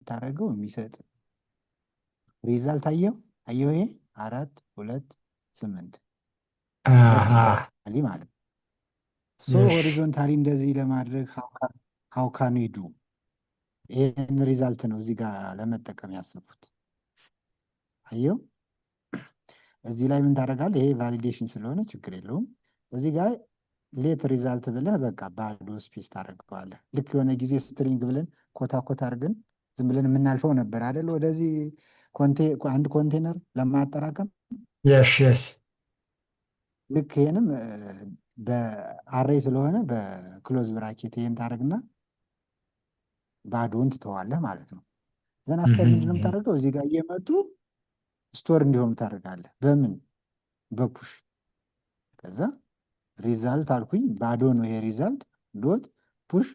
ብታደርገው የሚሰጥ ሪዛልት አየው ይሄ 4 2 8 አሃ ቨርቲካሊ ማለት ነው። ሶ እሺ ሆሪዞንታሊ እንደዚህ ለማድረግ ሃው ካን ዊ ዱ ይሄን ሪዛልት ነው እዚህ ጋር ለመጠቀም ያሰብኩት። አየው እዚህ ላይ ምን ታደርጋለህ? ይሄ ቫሊዴሽን ስለሆነ ችግር የለውም። እዚህ ጋር ሌት ሪዛልት ብለህ በቃ ባዶ ስፔስ ታደርገዋለህ። ልክ የሆነ ጊዜ ስትሪንግ ብለን ኮታ ኮታ አድርገን ዝም ብለን የምናልፈው ነበር አይደል? ወደዚህ አንድ ኮንቴነር ለማጠራቀም የስ የስ ልክ ይሄንም በአሬይ ስለሆነ በክሎዝ ብራኬት ይሄን ታደርግና ባዶውን ትተዋለህ ማለት ነው። ዘን አፍተር ምንድነው የምታደርገው? እዚህ ጋር እየመጡ ስቶር እንዲሆኑ ታደርጋለህ። በምን በፑሽ ከዛ ሪዛልት አልኩኝ ባዶ ነው ይሄ ሪዛልት ዶት ፑሽ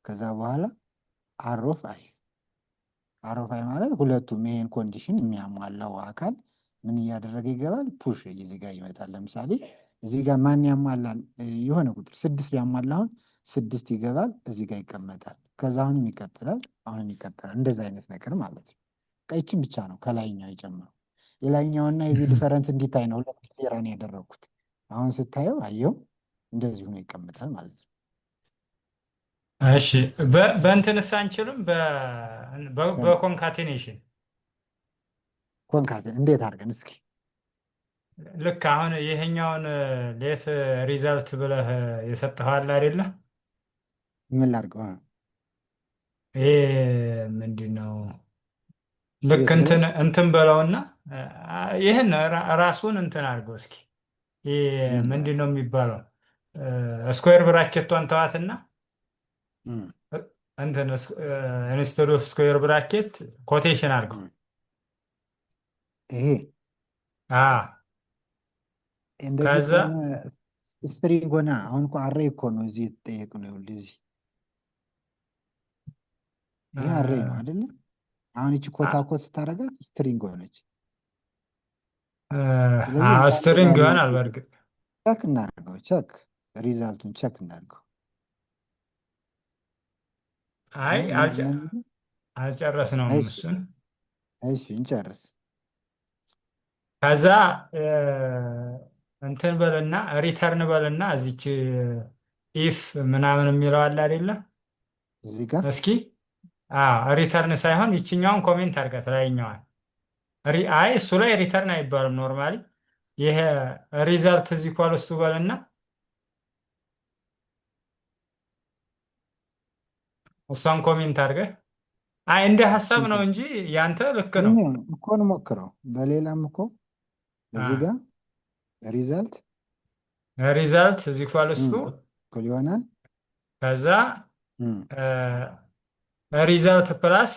ከዛ በኋላ አሮፍ አይ ማለት ሁለቱም ይሄን ኮንዲሽን የሚያሟላው አካል ምን እያደረገ ይገባል? ፑሽ እዚህ ጋር ይመጣል። ለምሳሌ እዚህ ጋር ማን ያሟላል? የሆነ ቁጥር 6 ቢያሟላ አሁን 6 ይገባል እዚህ ጋር ይቀመጣል። ከዛ አሁንም ይቀጥላል አሁንም ይቀጥላል። እንደዛ አይነት ነገር ማለት ነው። ቀይችን ብቻ ነው ከላይኛው የጨመረው። የላይኛውና የዚህ ዲፈረንስ እንዲታይ ነው ሁለት ሴራን ያደረግኩት። አሁን ስታየው አየው እንደዚህ ሆኖ ይቀመጣል ማለት ነው። እሺ በእንትንስ አንችልም በኮንካቴኔሽን ኮንካቴን እንዴት አድርገን እስኪ ልክ አሁን ይሄኛውን ሌት ሪዛልት ብለህ የሰጠኸዋል አይደለ? ምን ላድርገው? ይሄ ምንድን ነው? ልክ ሌት ብለህ እንትን በለውና ይህን ራሱን እንትን አድርገው እስኪ። ይህ ምን ምንድን ነው የሚባለው? ስኩዌር ብራኬቷን ተዋትና እም፣ እንትን ኢንስቴድ ኦፍ ስኩዌር ብራኬት ኮቴሽን አድርገው። እም። ይሄ እንደዚህ ከዛ ከሆነ ስትሪንግ ሆና አሁን እኮ አሬይ እኮ ነው እዚህ የተጠየቅ ነው። ይኸውልህ እዚህ ይሄ አሬይ ነው አይደለ? አሁን እቺ ኮታኮት ስታደርጋት ስትሪንግ ሆነች። ስለዚህ እንዳለ ስትሪንግ ይሆናል ቫሪያብል በእርግጥ። ቸክ እናድርገው። ቸክ ሪዛልቱን ቸክ እናድርገው። አይ ምንድን ነው የሚለው? አልጨረስነውም እሺ እሱን። እሺ እንጨርስ። ከዛ እንትን በልና ሪተርን በልና እዚች ኢፍ ምናምን የሚለው አለ አይደለ? እዚህ ጋር እስኪ ሪተርን ሳይሆን ይችኛውን ኮሜንት አድርጋት ላይኛዋን። አይ እሱ ላይ ሪተርን አይባልም ኖርማሊ። ይሄ ሪዛልት እዚህ ኳልስቱ በልና እሷን ኮሜንት አድርገህ አይ እንደ ሀሳብ ነው እንጂ ያንተ ልክ ነው። ይሄኛው እኮ እንሞክረው። በሌላም እኮ እዚህ ጋር ሪዛልት ሪዛልት እዚህ ኳልስቱ እኩል ይሆናል ከዛ ሪዛልት ፕላስ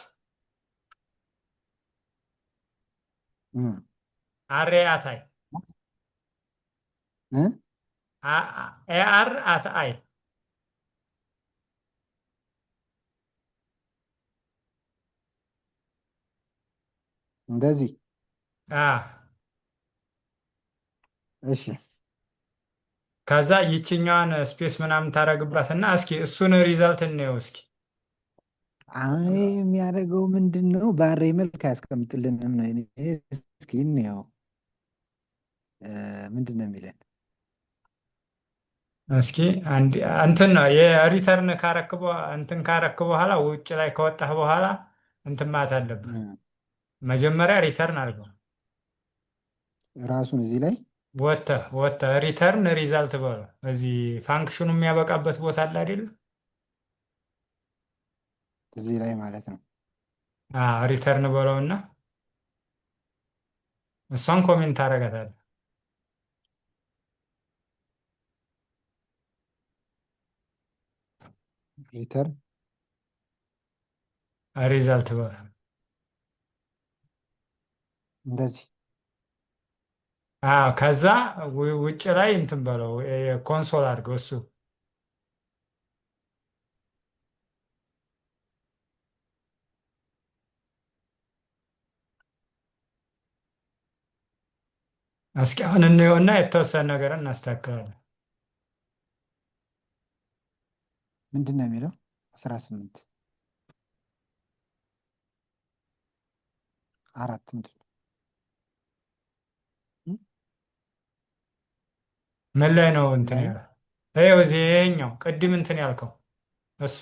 አሬ አታይ ኤአር አት አይ እንደዚህ። አ እሺ ከዛ ይችኛዋን ስፔስ ምናምን ታደርግባትና እስኪ እሱን ሪዛልት እንየው እስኪ። አሁን ይሄ የሚያደርገው ምንድን ነው? ባሬ መልክ አያስቀምጥልንም ነው። እስኪ እንየው ምንድን ነው የሚለን? እስኪ አንድ እንትን ነው የሪተርን እንትን ካረክ በኋላ ውጭ ላይ ከወጣህ በኋላ እንትን ማለት አለብህ። መጀመሪያ ሪተርን አድርገው ራሱን እዚህ ላይ ወጥተህ ሪተርን ሪዛልት በለው። እዚህ ፋንክሽኑ የሚያበቃበት ቦታ አለ አይደል? እዚህ ላይ ማለት ነው። ሪተርን በለውና እሷን ኮሜንት ታደርጋታለህ። ሪተርን ሪዛልት በለው። እንደዚህ ከዛ ውጭ ላይ እንትን በለው ኮንሶል አድርገው እሱ እስኪ አሁን እንየውና የተወሰነ ነገር እናስተካክላለን። ምንድን ነው የሚለው? 18 4 ምንድን ነው? ምን ላይ ነው እንትን ላይ ያለ? ይኸው እዚህ ይሄኛው ቅድም እንትን ያልከው እሱ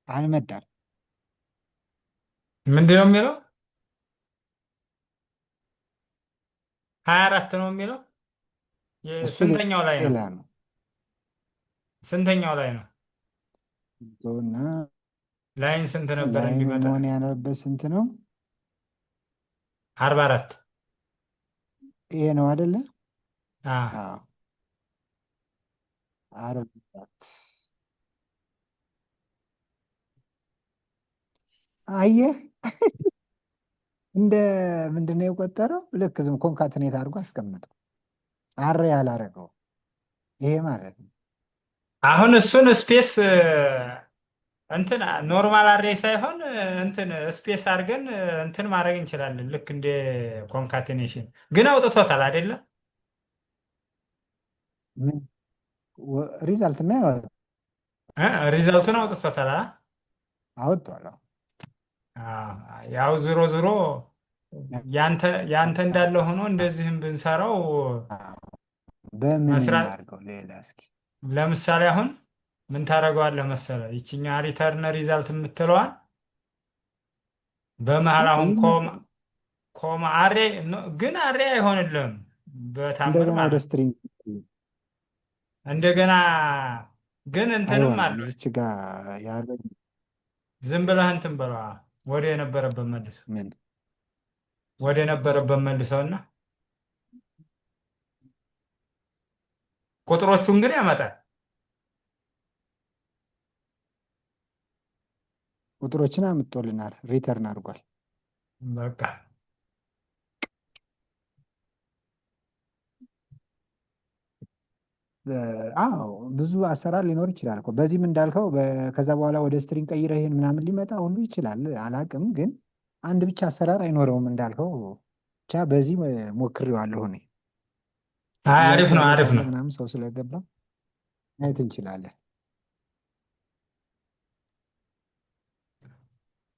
አልመጣም። ምንድን ነው የሚለው? 24 ነው የሚለው። እሱ ስንተኛው ላይ ነው? ሌላ ነው። ስንተኛው ላይ ነው? እና ላይን ስንት ነበር ላይኑ እንዲመጣ? መሆን ያለበት ስንት ነው? 44 ይሄ ነው አይደለ? አዎ። አዎ 44 አየህ እንደ ምንድን ነው የቆጠረው? ልክ ዝም ኮንካትኔት አድርጎ አስቀምጠው አረ ያላረገው ይሄ ማለት ነው። አሁን እሱን ስፔስ እንትን ኖርማል አሬ ሳይሆን እንትን ስፔስ አድርገን እንትን ማድረግ እንችላለን። ልክ እንደ ኮንካቴኔሽን ግን አውጥቶታል አይደለ? ሪዛልት ማ ሪዛልቱን አውጥቶታል። አወጥቷል። ያው ዝሮ ዝሮ ያንተ እንዳለ ሆኖ እንደዚህም ብንሰራው በምን መስራት። እናድርገው? ሌላ እስኪ ለምሳሌ አሁን ምን ታደርገዋለህ መሰለህ? ይችኛ ሪተርን ሪዛልት የምትለዋን በመሀል አሁን ኮማ አሬ ግን አሬ አይሆንልህም በታምር እንደገና ወደ ማለት ነው። ስትሪንግ እንደገና ግን እንትንም አይሆንም። አለው። እዚች ጋር ያለ ዝም ብለህ እንትን በለዋ ወደ የነበረበት መልሰው ምን ወደ የነበረበት መልሰውና ቁጥሮቹን ግን ያመጣል። ቁጥሮችን አምጦልናል፣ ሪተርን አድርጓል። በቃ አዎ ብዙ አሰራር ሊኖር ይችላል እኮ በዚህም እንዳልከው ከዛ በኋላ ወደ ስትሪንግ ቀይረህ ይሄን ምናምን ሊመጣ ሁሉ ይችላል። አላቅም ግን አንድ ብቻ አሰራር አይኖረውም እንዳልከው። ብቻ በዚህ ሞክሬዋለሁ እኔ። አሪፍ ጥያቄ ነው፣ ያለው አሪፍ ካለ ነው። ምናምን ሰው ስለገባ ማየት እንችላለን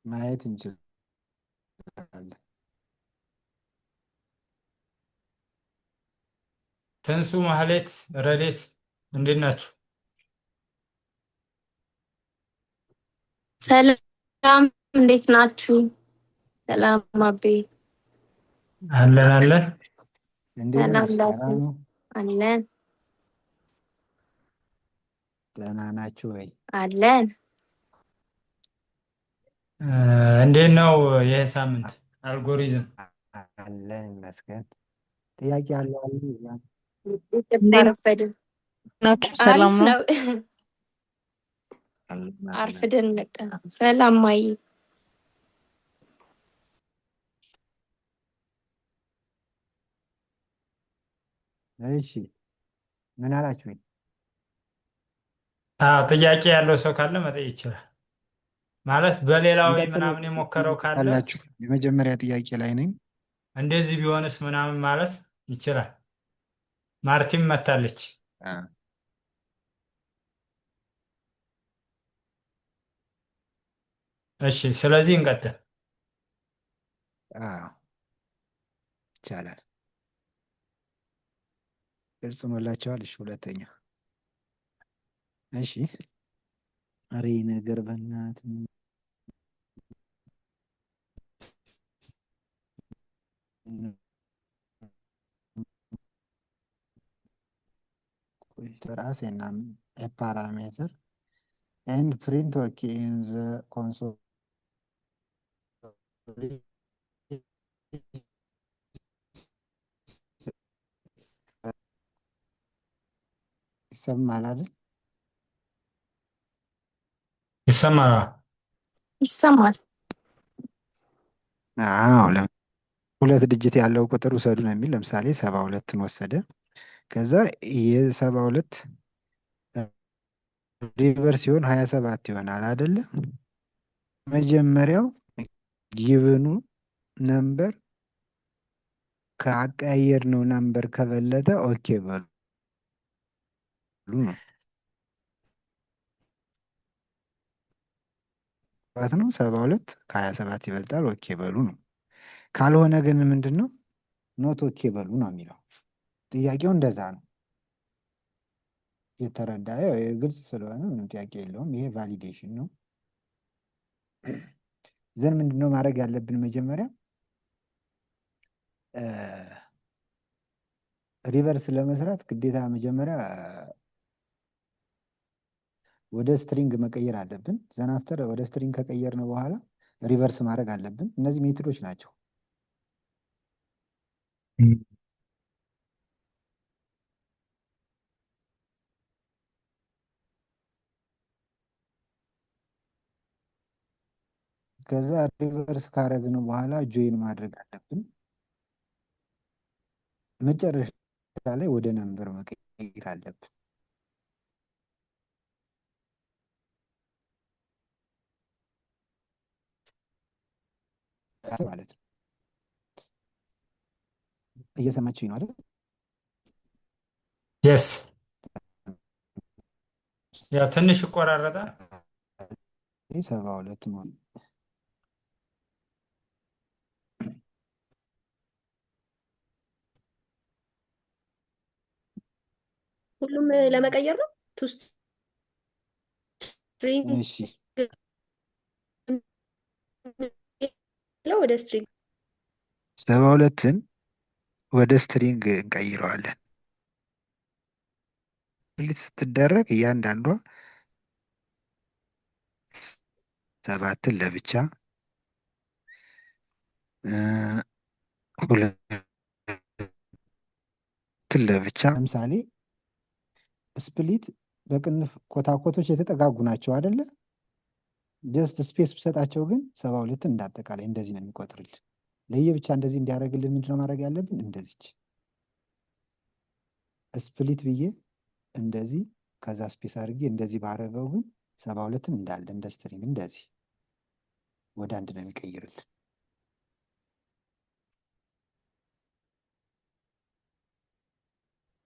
ማየት እንችላለን። ትንሱ፣ ማህሌት፣ ረዴት እንዴት ናችሁ? ሰላም እንዴት ናችሁ? ሰላም አቤ። አለን አለን። እንዴት ሰላም ነሽ? ዳስ ሰላም ነው? አለን ደህና ናችሁ ወይ? አለን። እንዴት ነው ይህ ሳምንት አልጎሪዝም? አለን ይመስገን። ጥያቄ ያለው አለ? አረፈድን። ሰላም አሪፍ ነው። ነው። አርፍደን መጣ። ሰላም ማይ እሺ ምን አላችሁኝ? ጥያቄ ያለው ሰው ካለ መጠየቅ ይችላል። ማለት በሌላው እንቀጥል ምናምን የሞከረው ካለ አላችሁ? የመጀመሪያ ጥያቄ ላይ ነኝ። እንደዚህ ቢሆንስ ምናምን ማለት ይችላል። ማርቲም መታለች። እሺ፣ ስለዚህ እንቀጥል። ይቻላል። ግልጽ ሆኖላችኋል? እሺ ሁለተኛ። እሺ አሬ ነገር በእናትህ ራሴና a parameter and print okay in the console ይሰማል አይደል? ይሰማል? ይሰማል። አዎ 2 ዲጂት ያለው ቁጥር ውሰዱ ነው የሚል። ለምሳሌ 72ን ወሰደ። ከዛ የ72 ሪቨርስ ሲሆን 27 ይሆናል አይደለ? መጀመሪያው ጊቭኑ ነምበር ከአቀያየር ነው ነምበር ከበለጠ ኦኬ በሉ። ነው ሰባት ነው 72 ከ27 ይበልጣል ኦኬ በሉ ነው። ካልሆነ ግን ምንድን ነው ኖት ኦኬ በሉ ነው የሚለው። ጥያቄው እንደዛ ነው የተረዳ ግልጽ ስለሆነ ምንም ጥያቄ የለውም። ይሄ ቫሊዴሽን ነው። ዘን ምንድነው ማድረግ ያለብን መጀመሪያ ሪቨርስ ለመስራት ግዴታ መጀመሪያ ወደ ስትሪንግ መቀየር አለብን። ዘን አፍተር ወደ ስትሪንግ ከቀየርን በኋላ ሪቨርስ ማድረግ አለብን። እነዚህ ሜትዶች ናቸው። ከዛ ሪቨርስ ካረግን በኋላ ጆይን ማድረግ አለብን። መጨረሻ ላይ ወደ ነምበር መቀየር አለብን። ማለት ነው። እየሰማችሁኝ ነው አይደል? የስ ያው ትንሽ ይቆራረጣል። 72 ነው። ሁሉም ለመቀየር ነው። ቱ ስትሪንግ እሺ ወደ ስትሪንግ 72ን ወደ ስትሪንግ እንቀይረዋለን። ስፕሊት ስትደረግ እያንዳንዷ ሰባትን ለብቻ ሁለትን ለብቻ። ለምሳሌ ስፕሊት በቅንፍ ኮታኮቶች የተጠጋጉ ናቸው አይደለ? ጀስት ስፔስ ብሰጣቸው ግን 72ን እንዳጠቃላይ እንደዚህ ነው የሚቆጥርልን። ለየብቻ እንደዚህ እንዲያደርግልን ምንድነው ማድረግ ያለብን? እንደዚች ስፕሊት ብዬ እንደዚህ ከዛ ስፔስ አድርጌ እንደዚህ ባረገው ግን 72ን እንዳለ እንደ ስትሪንግ እንደዚህ ወደ አንድ ነው የሚቀይርልን።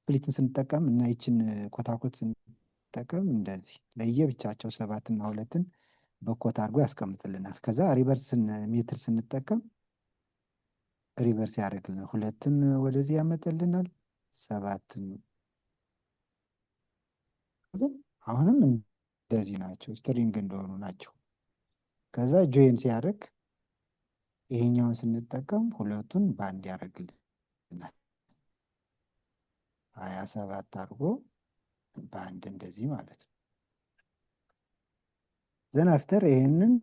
ስፕሊትን ስንጠቀም እና ይችን ኮታኮት ስንጠቀም እንደዚህ ለየብቻቸው 7 እና 2ን በኮት አድርጎ ያስቀምጥልናል። ከዛ ሪቨርስን ሜትር ስንጠቀም ሪቨርስ ያደርግልናል። 2ን ወደዚህ ያመጣልናል። 7ን ግን አሁንም እንደዚህ ናቸው፣ ስትሪንግ እንደሆኑ ናቸው። ከዛ ጆይን ሲያደርግ ይሄኛውን ስንጠቀም 2ቱን በአንድ ያደርግልናል። 27 አድርጎ በአንድ እንደዚህ ማለት ነው። ዘን አፍተር ይሄንን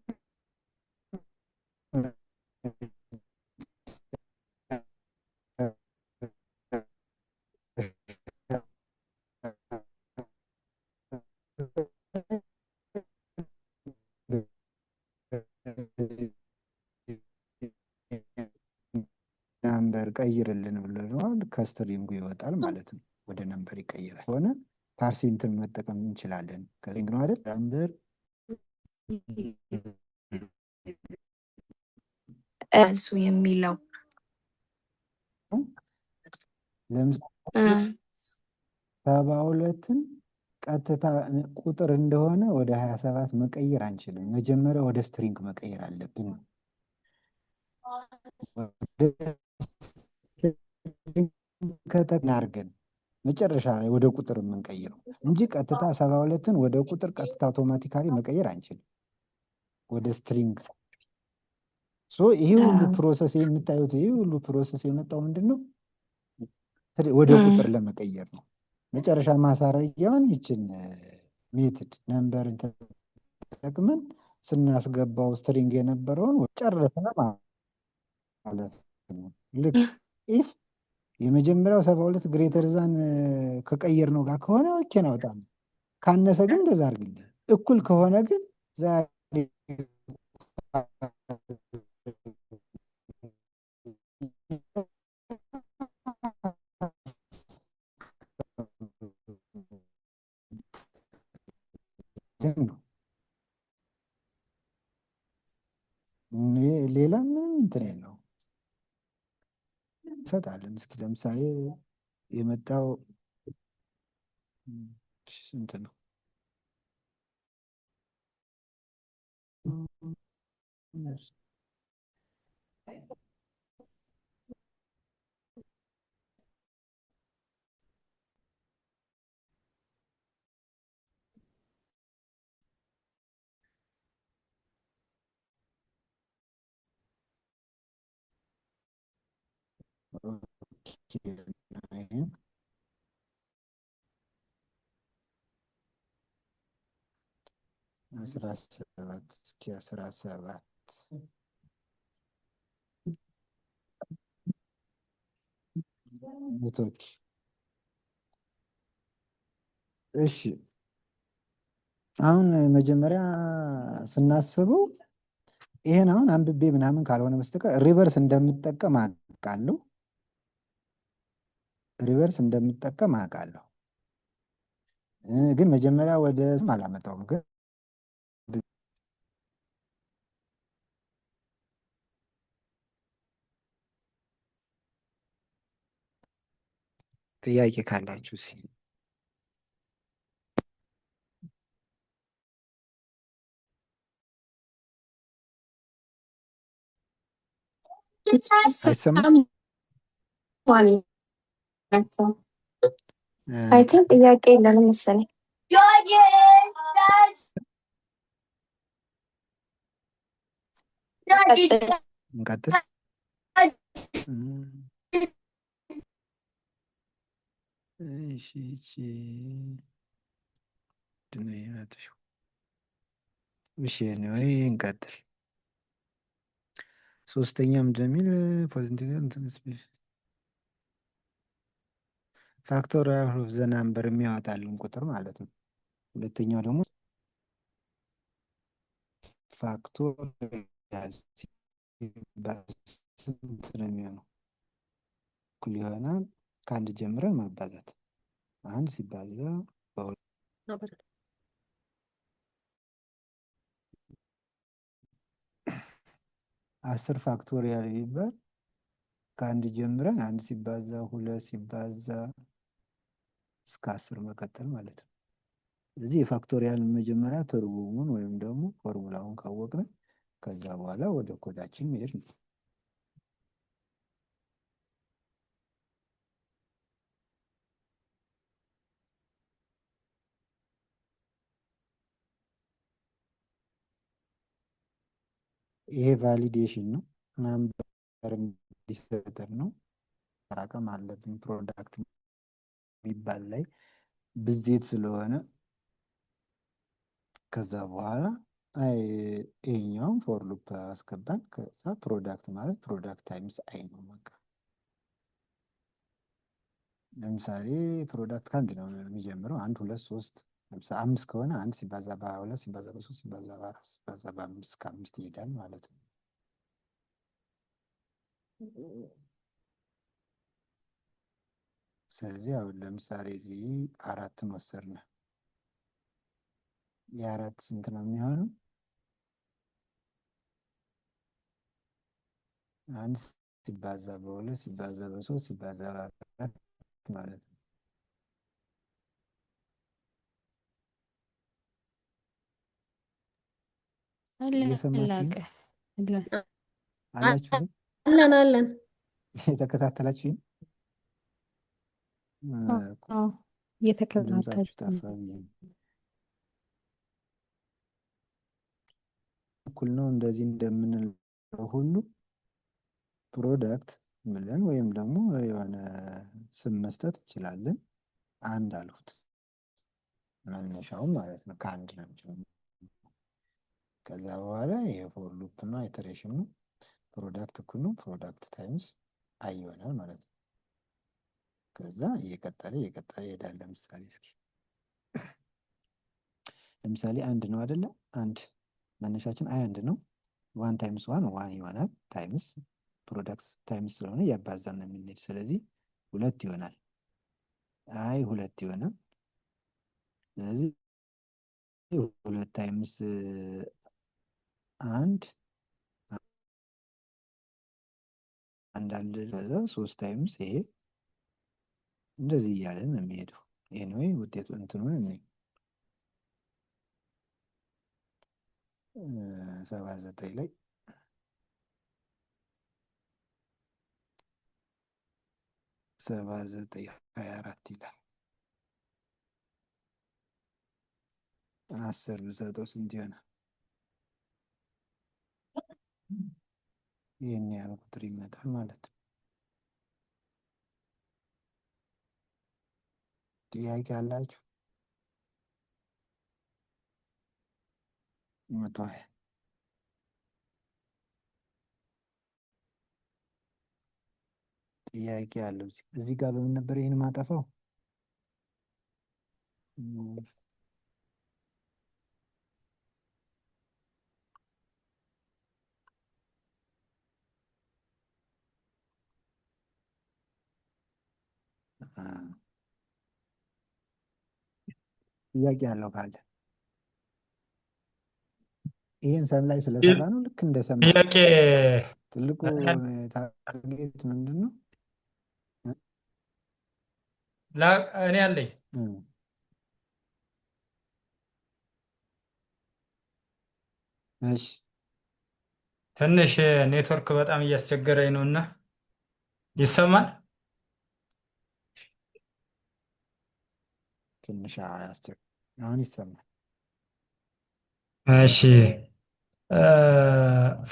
ነምበር ቀይርልን ብለነዋል። ከስትሪንጉ ይወጣል ማለት ነው። ወደ ነምበር ይቀይራል። ሆነ ፓርሴንትን መጠቀም እንችላለን። ከስትሪንግ ነው አይደል? ነምበር እሱ የሚለው ለምሳሌ 72ን ቀጥታ ቁጥር እንደሆነ ወደ 27 መቀየር አንችልም። መጀመሪያ ወደ ስትሪንግ መቀየር አለብን። አድርገን መጨረሻ ላይ ወደ ቁጥር የምንቀይረው እንጂ ቀጥታ 72ን ወደ ቁጥር ቀጥታ አውቶማቲካሊ መቀየር አንችልም። ወደ ስትሪንግ ይሄ ሁሉ ፕሮሰስ የምታዩት ይሄ ሁሉ ፕሮሰስ የመጣው ምንድን ነው? ወደ ቁጥር ለመቀየር ነው። መጨረሻ ማሳረጊያውን ይችን ሜትድ ነምበርን ተጠቅመን ስናስገባው ስትሪንግ የነበረውን ጨረሰ ማለት ነው። ልክ ኢፍ የመጀመሪያው 72 ግሬተር ዛን ከቀየር ነው ጋር ከሆነ ኦኬ እናወጣለን። ካነሰ ግን እንደዛ አድርግልን። እኩል ከሆነ ግን ዛሬ ነው። ሌላ ምን እንትን የለውም። እንሰጣለን። እስኪ ለምሳሌ የመጣው ስንት ነው? አስራ ሰባት እስኪ 17 ኦኬ እሺ። አሁን መጀመሪያ ስናስበው ይሄን አሁን አንብቤ ምናምን ካልሆነ በስተቀር ሪቨርስ እንደምጠቀም አውቃለሁ። ሪቨርስ እንደምጠቀም አውቃለሁ። ግን መጀመሪያ ወደ ስም አላመጣውም። ግን ጥያቄ ካላችሁ ሲ አይሰማም? አይ ቲንክ ጥያቄ የለንም መሰለኝ። እንቀጥል። እሺ እሺ ወይ እንቀጥል። ሶስተኛ ምንድን ነው የሚል ፖዚቲቭ ፋክቶሪያል ኦፍ ዘ ናምበር የሚያወጣልን ቁጥር ማለት ነው። ሁለተኛው ደግሞ ፋክቶሪያል ሲባል ስንት ነው የሚሆነው? እኩል ይሆናል ከአንድ ጀምረን ማባዛት። አንድ ሲባዛ በሁለት 10 ፋክቶሪያል ቢባል ከአንድ ጀምረን አንድ ሲባዛ ሁለት ሲባዛ እስከ 10 መቀጠል ማለት ነው። ስለዚህ የፋክቶሪያል መጀመሪያ ትርጉሙን ወይም ደግሞ ፎርሙላውን ካወቅን ከዛ በኋላ ወደ ኮዳችን መሄድ ነው። ይሄ ቫሊዴሽን ነው። ናምበር እንዲሰጠን ነው። ማጠራቀም አለብን። ፕሮዳክት የሚባል ላይ ብዜት ስለሆነ ከዛ በኋላ ይሄኛውን ፎር ሉፕ አስገባን። ከዛ ፕሮዳክት ማለት ፕሮዳክት ታይምስ አይ ነው። በቃ ለምሳሌ ፕሮዳክት ከአንድ ነው የሚጀምረው። 1 2 3 ለምሳሌ 5 ከሆነ 1 ሲባዛ በ22 ሲባዛ በ3 ሲባዛ በ4 ሲባዛ በ5 ከ5 ይሄዳል ማለት ነው። ስለዚህ አሁን ለምሳሌ እዚህ 4ን ወሰድን። የአራት ስንት ነው የሚሆነው? 1 ሲባዛ በ2 ሲባዛ በ3 ሲባዛ በ4 ማለት ነው። እየሰማችሁ አላችሁ? አለን የተከታተላችሁ ድምጻችሁ ጠፋ ብዬ ነው። እኩል ነው እንደዚህ እንደምንለው ሁሉ ፕሮዳክት ብለን ወይም ደግሞ የሆነ ስም መስጠት እንችላለን። አንድ አልኩት መነሻውም ማለት ነው። ከአንድ ነው የሚጀምረው። ከዛ በኋላ ይሄ ፎር ሉፕ ነው፣ አይተሬሽን ነው። ፕሮዳክት እኩል ነው ፕሮዳክት ታይምስ አይ ይሆናል ማለት ነው። ከዛ እየቀጠለ ይሄዳል። ለምሳሌ እስኪ ለምሳሌ አንድ ነው አይደለ? አንድ መነሻችን አይ አንድ ነው። 1 ታይምስ 1 1 ይሆናል። ታይምስ ፕሮዳክት ታይምስ ስለሆነ እያባዛን ነው የምንሄድ። ስለዚህ 2 ይሆናል። አይ 2 ይሆናል። ስለዚህ 2 ታይምስ 1 አንድ 3 ታይምስ ይሄ እንደዚህ እያለን ነው የሚሄደው። ኤኒዌይ ውጤቱ እንትኑን እኔ 79 ላይ 79 24 ይላል። 10 ብሰጠው ስንት ይሆናል? ይህን ያህል ቁጥር ይመጣል ማለት ነው። ጥያቄ አላችሁ? 120 ጥያቄ አለው። እዚህ ጋር በምን ነበር ይህን ማጠፋው? ጥያቄ አለው ካለ ይህን ሰም ላይ ስለሰራ ነው። ልክ እንደ ሰም ማለት ጥያቄ ነው። ትልቁ ታርጌት ምንድን ነው? እኔ አለኝ። እሺ ትንሽ ኔትወርክ በጣም እያስቸገረኝ ነው እና ይሰማል? ትንሽ አሁን ይሰማል። እሺ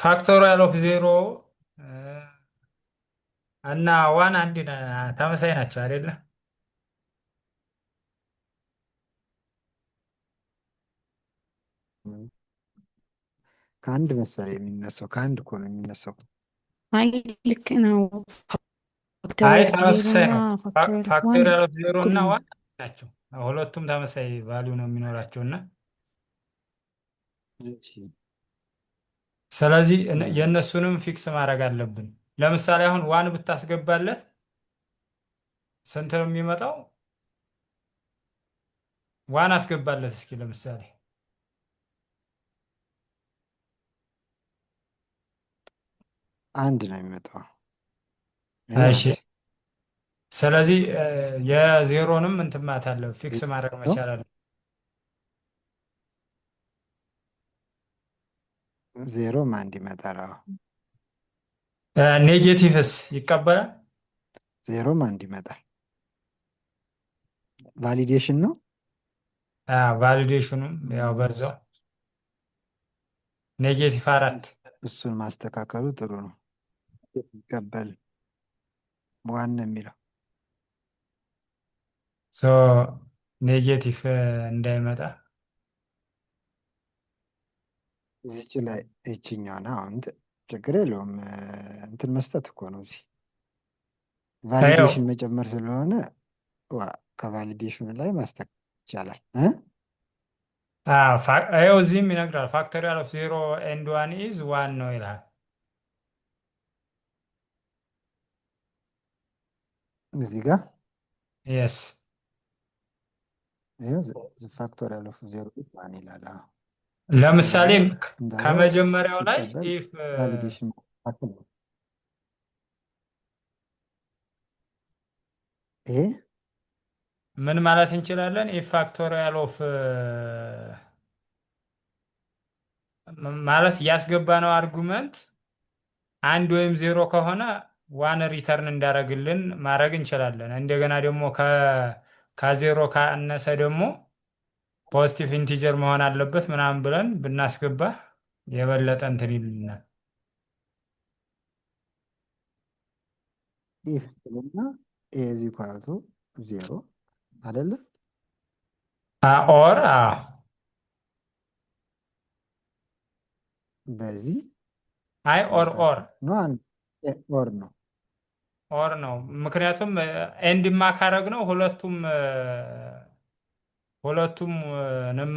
ፋክቶሪያል ኦፍ ዜሮ እና ዋን አንድ ተመሳሳይ ናቸው አይደለ? ከአንድ መሰለኝ የሚነሳው፣ ከአንድ እኮ ነው የሚነሳው። አይ ልክ ነው። አይ ፋክቶሪያል ዜሮ ተመሳሳይ እና ነው። ፋክቶሪያል ዋን ፋክቶሪያል ኦፍ ዜሮ እኩል እና ነው። ዋን ናቸው። ሁለቱም ተመሳሳይ ቫሊዩ ነው የሚኖራቸው እና ስለዚህ የእነሱንም ፊክስ ማድረግ አለብን። ለምሳሌ አሁን ዋን ብታስገባለት ስንት ነው የሚመጣው? ዋን አስገባለት እስኪ ለምሳሌ አንድ ነው የሚመጣው። እሺ ስለዚህ የዜሮንም እንትን ማለት አለ ፊክስ ማድረግ መቻል አለ። ዜሮም አንድ ይመጣል። ኔጌቲቭስ ይቀበላል? ዜሮም አንድ ይመጣል። ቫሊዴሽን ነው። ቫሊዴሽኑም ያው በዛው ኔጌቲቭ 4 እሱን ማስተካከሉ ጥሩ ነው። ይቀበል ዋን ነው የሚለው ኔጌቲቭ እንዳይመጣ እዚች ላይ ይችኛውን አሁን ችግር የለውም። እንትን መስጠት እኮ ነው። እዚህ ቫሊዴሽን መጨመር ስለሆነ ከቫሊዴሽኑ ላይ ማስተካከል ይቻላል። ይኸው እዚህም ይነግራል ፋክቶሪያል ኦፍ ዜሮ ኤንድ ዋን ኢዝ ዋን ነው ይላል። እዚህ ጋር የስ ፋክቶሪያል ኦፍ ዜሮ ዋን ይላል። ለምሳሌ ከመጀመሪያው ላይ ኢፍ ቫሊዴሽን ይሄ ምን ማለት እንችላለን? ኢፍ ፋክቶሪያል ኦፍ ማለት ያስገባነው አርጉመንት አንድ ወይም ዜሮ ከሆነ ዋን ሪተርን እንዳደረግልን ማድረግ እንችላለን። እንደገና ደግሞ ከዜሮ ካነሰ ደግሞ ፖዚቲቭ ኢንቲጀር መሆን አለበት ምናምን ብለን ብናስገባ የበለጠ እንትን ይልናል። ኢፍ እና ኤዝ ኢኳል ቱ ዜሮ አይደለ? ኦር በዚህ አይ ኦር ነው ኦር ነው ኦር ነው። ምክንያቱም ኤንድማ ካረግ ነው ሁለቱም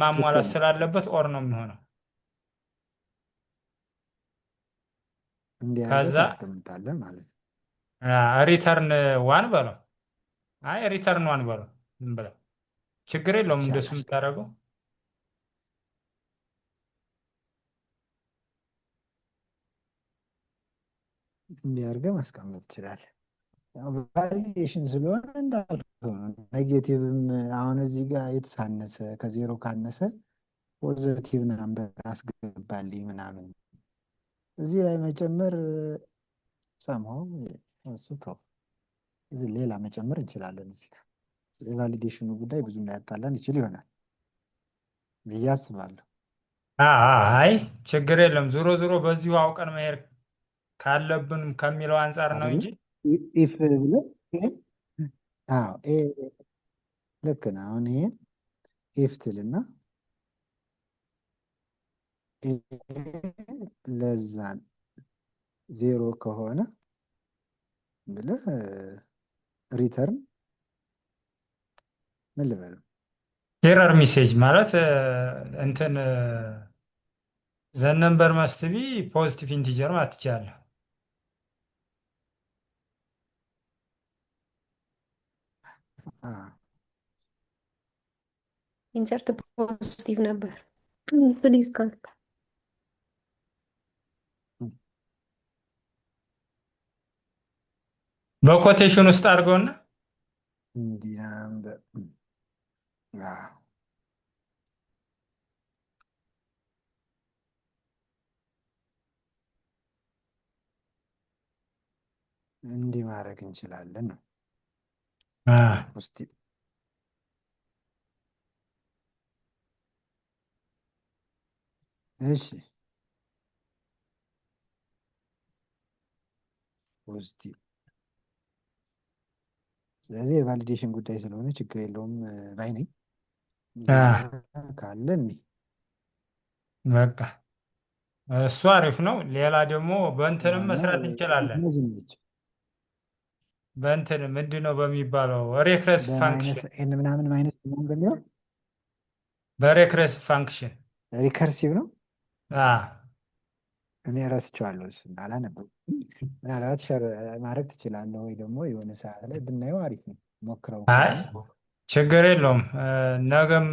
ማሟላት ስላለበት ኦር ነው የሚሆነው። እንዲያደርግ ታስቀምጣለህ ማለት ነው። ሪተርን ዋን በለው። አይ ሪተርን ዋን በለው ዝም ብለህ ችግር የለውም እንደሱ የምታደርገው። እንዲያደርገህ ማስቀመጥ ትችላለህ። ቫሊዴሽን ስለሆነ እንዳልከው ነው። ኔጌቲቭም አሁን እዚህ ጋር የተሳነሰ ከዜሮ ካነሰ ፖዘቲቭ ናምበር አስገባልኝ ምናምን እዚህ ላይ መጨመር ሰምሃው እሱ ተው፣ እዚህ ሌላ መጨመር እንችላለን። እዚህ ጋር የቫሊዴሽኑ ጉዳይ ብዙ ላያጣላን ይችል ይሆናል ብዬ አስባለሁ። አይ ችግር የለም። ዞሮ ዞሮ በዚሁ አውቀን መሄድ ካለብን ከሚለው አንጻር ነው አይደለ እንጂ ኢፍ ብለህ አዎ ልክ ነው። አሁን ይሄን ኢፍ ትልና ለዛን ዜሮ ከሆነ ብለህ ሪተርን ምን ልበለው ኤረር ሜሴጅ ማለት እንትን ዘ ነምበር መስት ቢ ፖዚቲቭ ኢንቲጀር ማለት ትችላለህ። ኢንሰርት ፖዚቲቭ ነበር ፕሊዝ ካል በኮቴሽን ውስጥ አድርገውና እንዲህ ማድረግ እንችላለን ነው ውስጥ እሺ ፖዚቲቭ። ስለዚህ የቫሊዴሽን ጉዳይ ስለሆነ ችግር የለውም ባይ ነኝ። ካለ በቃ እሱ አሪፍ ነው። ሌላ ደግሞ በእንትንም መስራት እንችላለን። በእንትን ምንድን ነው በሚባለው ሬክረስ ፋንክሽን ምናምን ማይነስ ምናምን በሚለው በሬክረስ ፋንክሽን ሪከርሲቭ ነው። እኔ ረስቼዋለሁ፣ እሱን አላነበብኩም። ምናልባት ሸር ማድረግ ትችላለህ ወይ ደግሞ የሆነ ሰዓት ላይ ብናየው አሪፍ ነው። ሞክረው። አይ ችግር የለውም። ነገም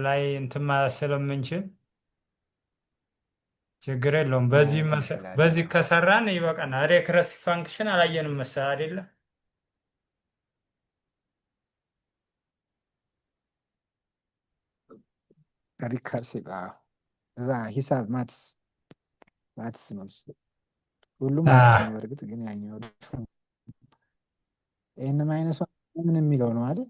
ላይ እንትን ማለት ስለምንችል ችግር የለውም። በዚህ ከሰራን ይበቃናል። ሬክረስ ፋንክሽን አላየንም መሰለህ አይደለ? ሪከርሲቭ እዛ ሂሳብ ማትስ ነው እሱ። ሁሉም ማትስ ነው በእርግጥ ግን ያኛው ይህን ማይነሷ ምን የሚለው ነው አይደል?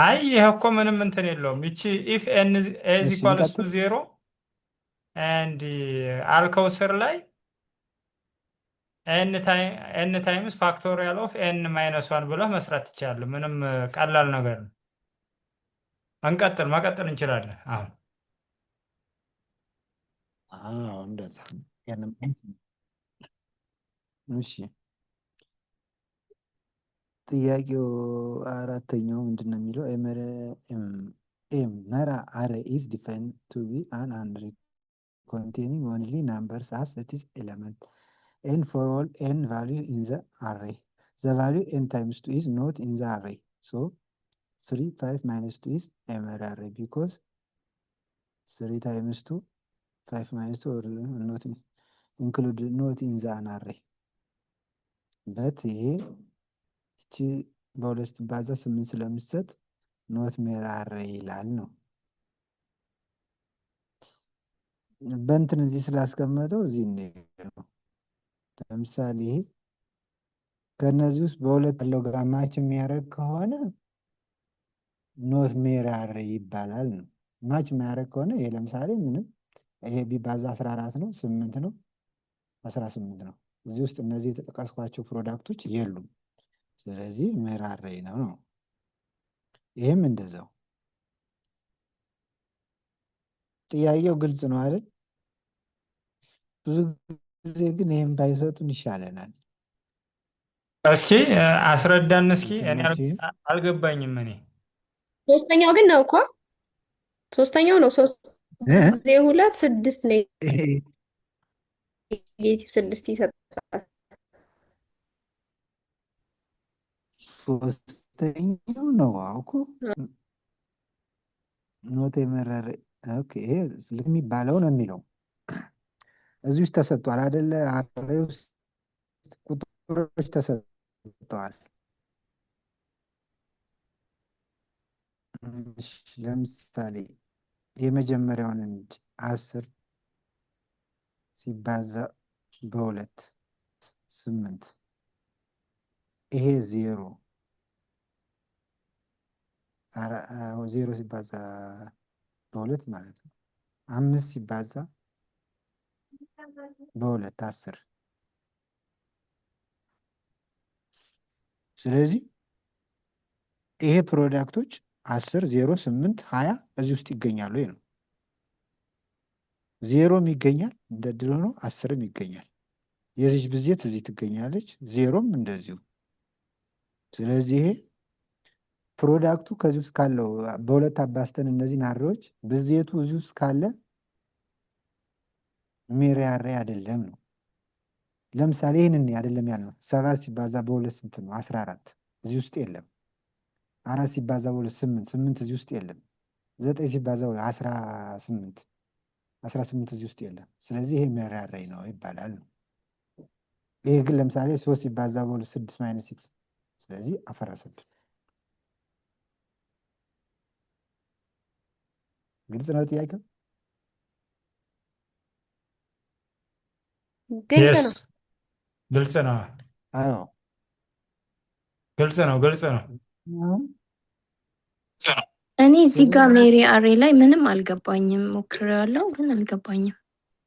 አይ ይሄ እኮ ምንም እንትን የለውም። ይቺ ኢፍ ኤን ኢዝ ኢኳልስ ቱ ዜሮ ኤንድ አልከው ስር ላይ ኤን ታይምስ ፋክቶሪያል ኦፍ ኤን ማይነስ ዋን ብለህ መስራት ትችላለህ። ምንም ቀላል ነገር ነው። መቀጠል እንችላለን። አሁን እንደዛ። እሺ ጥያቄው አራተኛው ምንድን ነው የሚለው? መራ አሬ ኢዝ ዲፋይንድ ቱ ቢ አን አንድ containing only numbers as its element n for all n value in the array. The value n times 2 is not in the array. So 3, 5 minus 2 is a mere array because 3 times 2, 5 minus 2 are not included, not in the array. But here, እቺ በሁለት ባዛ 8 ስለምትሰጥ ኖት ሜር አሬይ ይላል ነው። በእንትን እዚህ ስላስቀመጠው እዚህ ነው። ለምሳሌ ይሄ ከነዚህ ውስጥ በሁለት ያለው ጋር ማች የሚያደርግ ከሆነ ኖት ሜር አሬይ ይባላል ነው። ማች የሚያደርግ ከሆነ ይሄ ለምሳሌ ምንም ይሄ ቢባዛ 14 ነው፣ 8 ነው፣ 18 ነው። እዚህ ውስጥ እነዚህ የተጠቀስኳቸው ፕሮዳክቶች የሉም። ስለዚህ ሜር አሬይ ነው ነው። ይህም እንደዛው። ጥያቄው ግልጽ ነው አይደል? ብዙ ጊዜ ግን ይህም ባይሰጡን ይሻለናል። እስኪ አስረዳን እስኪ። እኔ አልገባኝም። እኔ ሶስተኛው ግን ነው እኮ ሶስተኛው ነው። 3 ጊዜ 2 6 ኔጌቲቭ 6 ይሰጣል። ሶስተኛው ነው አውቁ ኖት የመረረ ኦኬ ልክ የሚባለው ነው የሚለው እዚህ ውስጥ ተሰጥቷል አይደለ? አሬ ውስጥ ቁጥሩ ቁጥሮች ተሰጥተዋል። እሺ፣ ለምሳሌ የመጀመሪያውን እንጂ 10 ሲባዛ በሁለት 8 ይሄ 0 ዜሮ ሲባዛ በሁለት ማለት ነው። 5 ሲባዛ በሁለት 10። ስለዚህ ይሄ ፕሮዳክቶች 10 0 8 20 እዚህ ውስጥ ይገኛሉ ነው። ዜሮም ይገኛል እንደ ድሮ ነው። 10ም ይገኛል። የዚች ብዜት እዚህ ትገኛለች። ዜሮም እንደዚሁ። ስለዚህ ይሄ ፕሮዳክቱ ከዚህ ውስጥ ካለው በሁለት አባስተን እነዚህን አሬዎች ብዜቱ እዚህ ውስጥ ካለ ሜሪ አሬ አይደለም ነው። ለምሳሌ ይህንን አይደለም ያልነው። 7 ሲባዛ በሁለት ስንት ነው? 14 እዚህ ውስጥ የለም። 4 ሲባዛ በሁለት 8 8 እዚህ ውስጥ የለም። 9 ሲባዛ በሁለት 18 18 እዚህ ውስጥ የለም። ስለዚህ ይሄ ሜሪ አሬ ነው ይባላል ነው። ይሄ ግን ለምሳሌ 3 ሲባዛ በሁለት 6 ማይነስ 6 ስለዚህ አፈረሰብን። ግልጽ ነው ጥያቄው? ግልጽ የስ ነው። ግልጽ ነው። አዎ ግልጽ ነው። ግልጽ ነው። አሁን እኔ እዚህ ጋር ሜሪ አሬ ላይ ምንም አልገባኝም። ሞክሬዋለሁ ግን አልገባኝም።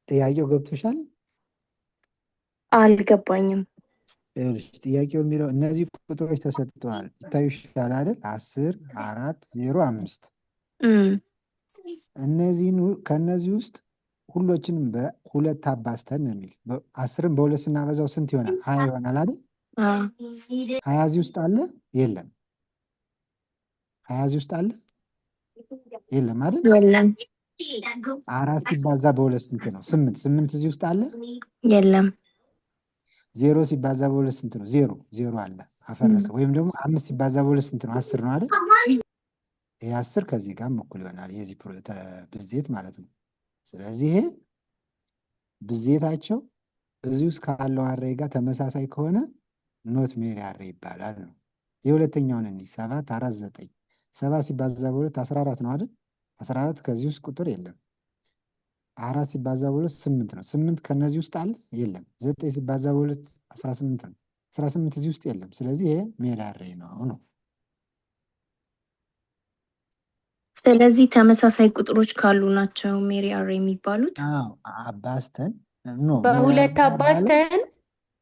ጥያቄው ገብቶሻል? አልገባኝም። ይኸውልሽ ጥያቄው የሚለው እነዚህ ቁጥሮች ተሰጥተዋል ይታዩሻል አይደል? 10 4 0 5 እነዚህን ከነዚህ ውስጥ ሁሎችንም በሁለት አባዝተን ነው የሚል። 10ን በሁለት ስናበዛው ስንት ይሆናል? 20 ይሆናል አይደል? 20 እዚህ ውስጥ አለ የለም? 20 እዚህ ውስጥ አለ የለም አይደል? የለም 4 ሲባዛ በሁለት ስንት ነው? 8 8 እዚህ ውስጥ አለ የለም 0 ሲባዛ በሁለት ስንት ነው? 0 0 አለ አፈረሰ። ወይም ደግሞ 5 ሲባዛ በሁለት ስንት ነው? 10 ነው አይደል? ይሄ 10 ከዚህ ጋር እኩል ይሆናል የዚህ ብዜት ማለት ነው። ስለዚህ ይሄ ብዜታቸው እዚህ ውስጥ ካለው አሬ ጋር ተመሳሳይ ከሆነ ኖት ሜሪ አሬ ይባላል ነው። የሁለተኛውን እንዲህ 7 4 9 7 ሲባዛ በሁለት 14 ነው አይደል? 14 ከዚህ ውስጥ ቁጥር የለም። 4 ሲባዛ በሁለት 8 ነው። 8 ከነዚህ ውስጥ አለ የለም። 9 ሲባዛ በሁለት 18 ነው። 18 እዚህ ውስጥ የለም። ስለዚህ ይሄ ሜሪ አሬ ነው። ስለዚህ ተመሳሳይ ቁጥሮች ካሉ ናቸው ሜሪ አሬ የሚባሉት። አባስተን በሁለት አባዝተን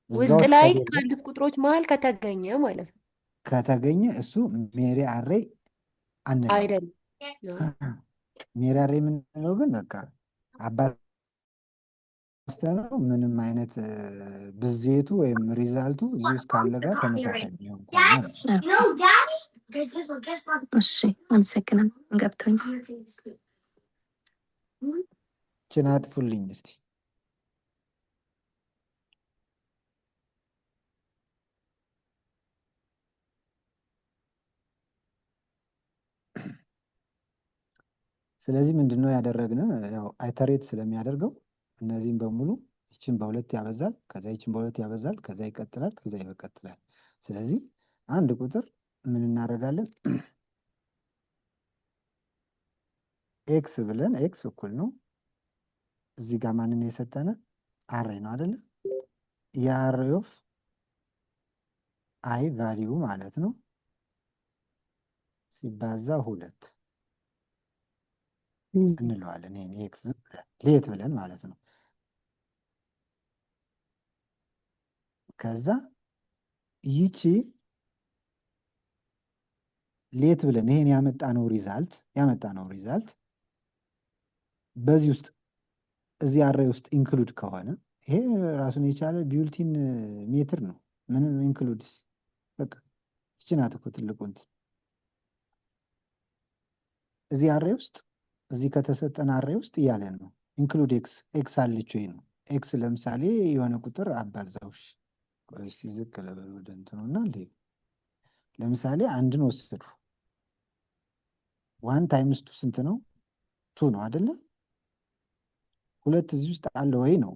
ውስጥ ላይ ከሌለ ካሉት ቁጥሮች መሀል ከተገኘ ማለት ነው። ከተገኘ እሱ ሜሪ አሬ አንለው። አይደለም። ሜሪ አሬ የምንለው ግን በቃ አባስተነው ምንም አይነት ብዜቱ ወይም ሪዛልቱ እዚህ ውስጥ ካለ ጋር ተመሳሳይ የሚሆን ከሆነ ነው። እሺ አመሰግናለሁ። ገብቶኛል። ችን አጥፉልኝ እስቲ። ስለዚህ ምንድነው ያደረግነው? ያው አይተሬት ስለሚያደርገው እነዚህም በሙሉ ይችን በሁለት ያበዛል፣ ከዛ ይችን በሁለት ያበዛል፣ ከዛ ይቀጥላል፣ ከዛ ይቀጥላል። ስለዚህ አንድ ቁጥር ምን እናደርጋለን? ኤክስ ብለን ኤክስ እኩል ነው እዚህ ጋር ማንን የሰጠነ አሬ ነው አይደለ? የአሬ ኦፍ አይ ቫሊዩ ማለት ነው ሲባዛ 2 እንለዋለን። ይሄን ኤክስ ብለን ሌት ብለን ማለት ነው። ከዛ ይቺ ሌት ብለን ይሄን ያመጣነው ሪዛልት በዚህ ውስጥ እዚህ አሬ ውስጥ ኢንክሉድ ከሆነ ይሄ ራሱን የቻለ ቢውልቲን ሜትር ነው። ምንም ኢንክሉድስ በቃ ይቺ ናት እኮ ትልቁ እንትን እዚህ አሬ ውስጥ እዚህ ከተሰጠን አሬ ውስጥ እያለን ነው። ኢንክሉድ ኤክስ አለች ወይ ነው። ኤክስ ለምሳሌ የሆነ ቁጥር አባዛውሽ እስቲ ዝቅ ልበል ወደ እንትኑና ለምሳሌ አንድን ወሰዱ። 1 ታይምስ 2 ስንት ነው? 2 ነው አይደለ? 2 እዚህ ውስጥ አለ ወይ ነው፣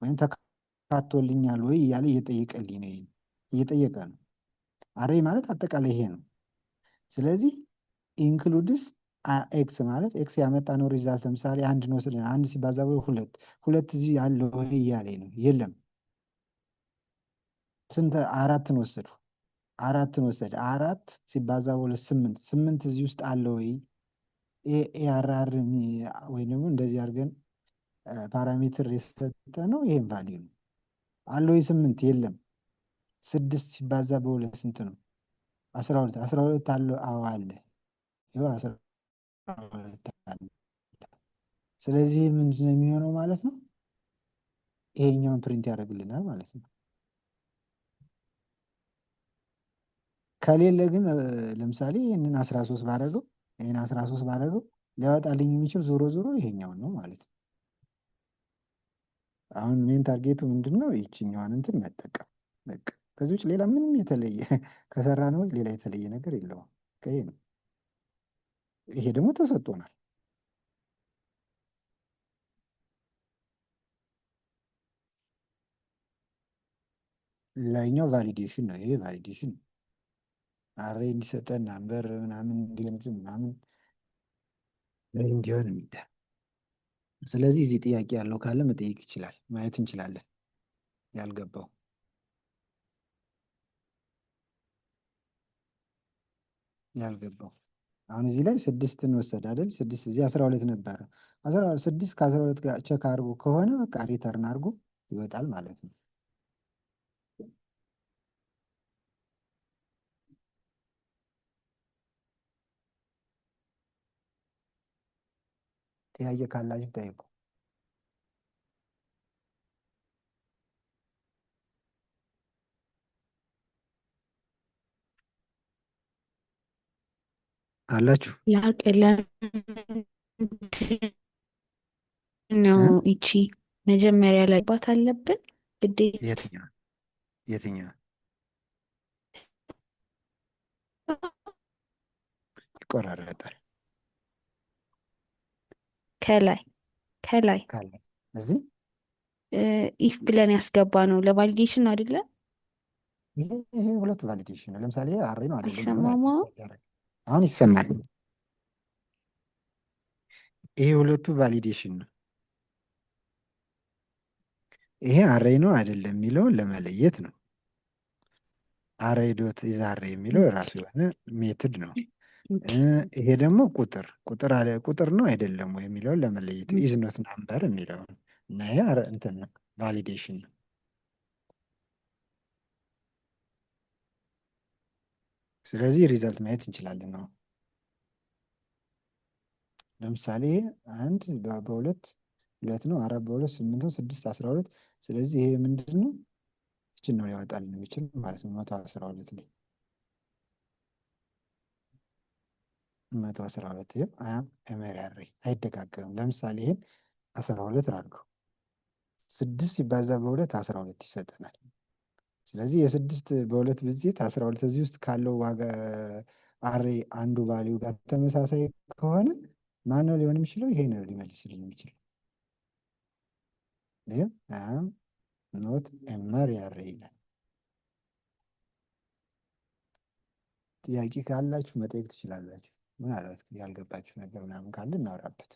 ወይም ተካቶልኛል ወይ እያለ እየጠየቀልኝ ነው። እየጠየቀ ነው። አሬ ማለት አጠቃላይ ይሄ ነው። ስለዚህ ኢንክሉድስ ኤክስ ማለት ኤክስ ያመጣነው ሪዛልት ለምሳሌ አንድ ነው ስለ አንድ ሲባዛ በሁለት ሁለት እዚህ ያለው ይሄ እያለኝ ነው። የለም ስንት አራትን ወሰዱ አራትን ወሰደ አራት ሲባዛ በሁለት ስምንት ስምንት እዚህ ውስጥ አለ ወይ ኤአርአር ወይ ደግሞ እንደዚህ አድርገን ፓራሜትር የሰጠ ነው። ይሄም ቫሊዩ ነው አለ ወይ ስምንት የለም። ስድስት ሲባዛ በሁለት ስንት ነው? 12 12 አለ። አዎ አለ። ይኸው 12 አለ። ስለዚህ ምንድን ነው የሚሆነው ማለት ነው? ይሄኛውን ፕሪንት ያደርግልናል ማለት ነው። ከሌለ ግን ለምሳሌ ይህንን 13 ባደረገው ይህን 13 ባደረገው ሊያወጣልኝ የሚችል ዞሮ ዞሮ ይሄኛውን ነው ማለት ነው። አሁን ሜን ታርጌቱ ምንድን ነው? ይችኛዋን እንትን መጠቀም በቃ። ከዚህ ውጭ ሌላ ምንም የተለየ ከሰራ ነው ሌላ የተለየ ነገር የለውም። ይሄ ነው። ይሄ ደግሞ ተሰጥቶናል። ላይኛው ቫሊዴሽን ነው። ይሄ ቫሊዴሽን አሬ እንዲሰጠን ናምበር ምናምን እንዲለምጽም ምናምን እንዲሆን የሚደር። ስለዚህ እዚህ ጥያቄ ያለው ካለ መጠየቅ ይችላል፣ ማየት እንችላለን። ያልገባው አሁን እዚህ ላይ ስድስትን ወሰድ አይደል? ስድስት እዚህ 12 ነበረ። 6 ከ12 ጋር ቸክ አድርጎ ከሆነ በቃ ሪተርን አድርጎ ይወጣል ማለት ነው። ጥያቄ ካላችሁ ጠይቁ። አላችሁ ላቅለም ነው ይቺ መጀመሪያ ላይ ባት አለብን ግዴታ። የትኛው ይቆራረጣል? ከላይ ካለ እዚህ ኢፍ ብለን ያስገባ ነው ለቫሊዴሽን አይደለ? ይሄ ሁለት ቫሊዴሽን ነው። ለምሳሌ አሬ ነው አይደለም? አይሰማማ? አሁን ይሰማል። ይሄ ሁለቱ ቫሊዴሽን ነው። ይሄ አሬ ነው አይደለም የሚለውን ለመለየት ነው። አሬ ዶት ኢዝ አሬ የሚለው የራሱ የሆነ ሜትድ ነው። ይሄ ደግሞ ቁጥር ነው አይደለም ወይ የሚለውን ለመለየት ኢዝ ኖት ናምበር የሚለውን እና ይሄ እንትን ነው ቫሊዴሽን ነው። ስለዚህ ሪዛልት ማየት እንችላለን ነው። ለምሳሌ አንድ በሁለት ሁለት ነው፣ አራት በሁለት 8 ነው፣ 6 12። ስለዚህ ይሄ ምንድን ነው? ይችን ነው ሊያወጣልን የሚችል ማለት ነው። 112 ላይ 112 ይሄ ኤመሪ አሬ አይደጋገምም። ለምሳሌ ይሄን 12 አድርገው 6 ሲባዛ በሁለት 12 ይሰጠናል። ስለዚህ የስድስት በሁለት ብዜት 12 እዚህ ውስጥ ካለው ዋጋ አሬ አንዱ ቫሊዩ ጋር ተመሳሳይ ከሆነ ማነው ሊሆን የሚችለው? ይሄ ነው ሊመልስልን የሚችለው። ይሄ ኖት ኤመሪ አሬ ይላል። ጥያቄ ካላችሁ መጠየቅ ትችላላችሁ። ምናልባት ያልገባችሁ ነገር ምናምን ካለ እናወራበት።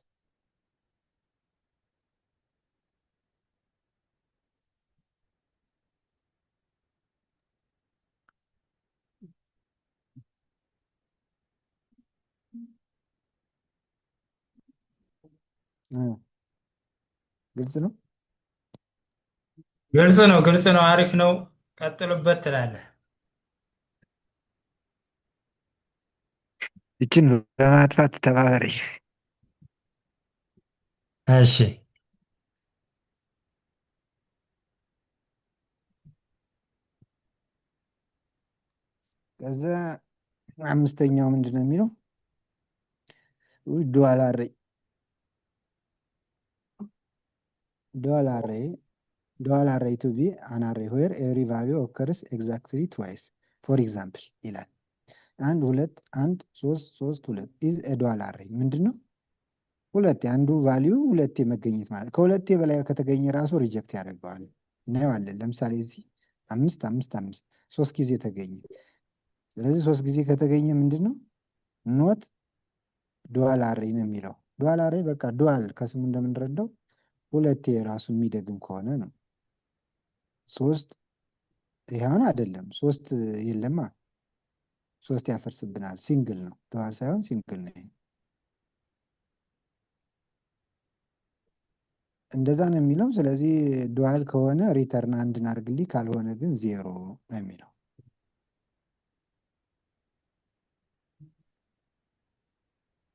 ግልጽ ነው። ግልጽ ነው። አሪፍ ነው። ቀጥሉበት ትላለህ። ይችን በማጥፋት ተባበረኝ። እሺ ከዛ አምስተኛው ምንድን ነው የሚለው? ዱዋል አሬ to be an array where every value occurs exactly twice. For example ይላል። 1 2 1 3 3 2 is a dual array ምንድን ነው? ሁለት አንዱ ቫሊዩ ሁለቴ መገኘት ማለት ከሁለቴ በላይ ከተገኘ ራሱ ሪጀክት ያደርገዋል። እናየዋለን። ለምሳሌ እዚህ 5 5 5 ሶስት ጊዜ ተገኘ። ስለዚህ ሶስት ጊዜ ከተገኘ ምንድን ነው ኖት ዱዋል አሬ ነው የሚለው። ዱዋል አሬ በቃ ዱዋል ከስሙ እንደምንረዳው ሁለቴ ራሱ የሚደግም ከሆነ ነው። ሶስት ይሄውን አይደለም ሶስት የለማ ሶስት ያፈርስብናል። ሲንግል ነው ዱዋል ሳይሆን ሲንግል ነው። እንደዛ ነው የሚለው። ስለዚህ ዱዋል ከሆነ ሪተርን አንድን አድርግልኝ፣ ካልሆነ ግን ዜሮ ነው የሚለው።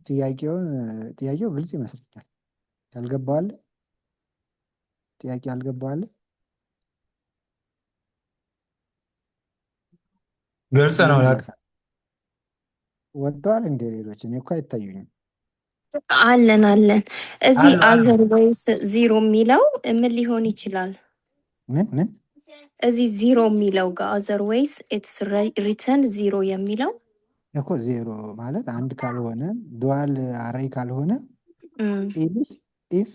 ጥያቄው ግልጽ ይመስለኛል። ያልገባዋል ጥያቄ ያልገባዋል ግልጽ ነው። ወጥተዋል እንደ ሌሎች እኔ እኮ አይታዩኝም። አለን እዚህ አሉ አሉ። አዘርዋይስ ዚሮ የሚለው ምን ሊሆን ይችላል? ምን እዚህ ዚሮ የሚለው ጋር አዘርዋይስ ኢትስ ሪተርን ዚሮ የሚለው እኮ ዜሮ ማለት አንድ ካልሆነ ዱዋል አሬይ ካልሆነ ኤልስ ኢፍ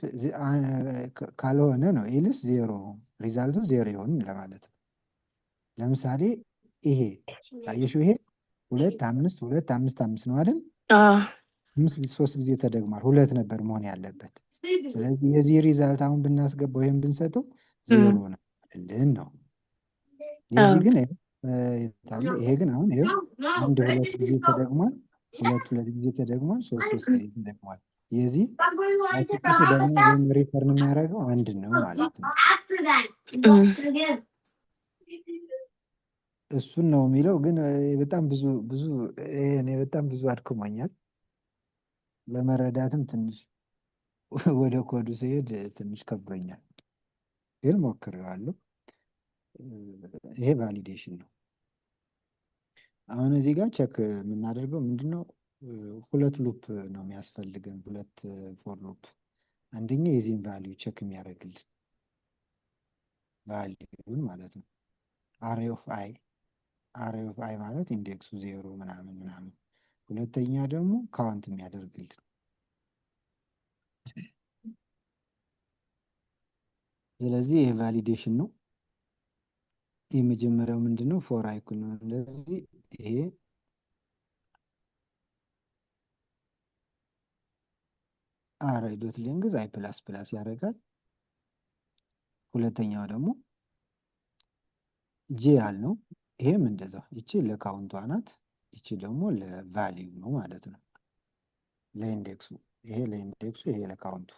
ካልሆነ ነው። ኤልስ ዜሮ ሪዛልቱ ዜሮ ይሆን ለማለት ነው። ለምሳሌ ይሄ አየሽው፣ ይሄ 2 5 2 5 5 ነው አይደል? ሶስት ጊዜ ተደግሟል። ሁለት ነበር መሆን ያለበት። ስለዚህ የዚህ ሪዛልት አሁን ብናስገባው ይሄን ብንሰጠው ዜሮ ነው አይደልን ነው። የዚህ ግን ይሄ ግን አሁን ይሄ አንድ ሁለት ጊዜ ተደግሟል፣ ሁለት ጊዜ ተደግሟል፣ ሶስት ጊዜ ተደግሟል። የዚህ አውትፑት ደግሞ ወይም ሪተርን የሚያደርገው አንድ ነው ማለት ነው። እሱን ነው የሚለው። ግን በጣም በጣም ብዙ አድክሞኛል። ለመረዳትም ትንሽ ወደ ኮዱ ሲሄድ ትንሽ ከብዶኛል፣ ግን ሞክሬዋለሁ። ይሄ ቫሊዴሽን ነው። አሁን እዚህ ጋር ቸክ የምናደርገው ምንድነው? ሁለት ሉፕ ነው የሚያስፈልገን፣ ሁለት ፎር ሉፕ። አንደኛ የዚህን ቫሊዩ ቸክ የሚያደርግልን ቫሊዩን ማለት ነው። አሬ ኦፍ አይ ማለት ኢንዴክሱ ዜሮ ምናምን ምናምን። ሁለተኛ ደግሞ ካውንት የሚያደርግልን። ስለዚህ ይሄ ቫሊዴሽን ነው። የመጀመሪያው ምንድነው? ፎር አይኩን ነው። እንደዚህ ይሄ አራይ ዶት ሌንግዝ አይ ፕላስ ፕላስ ያደርጋል። ሁለተኛው ደግሞ ጄ ያልነው ይሄም እንደዛው፣ ይቺ ለካውንቷ ናት፣ ይቺ ደግሞ ለቫሊዩ ነው ማለት ነው፣ ለኢንዴክሱ። ይሄ ለኢንዴክሱ፣ ይሄ ለካውንቱ።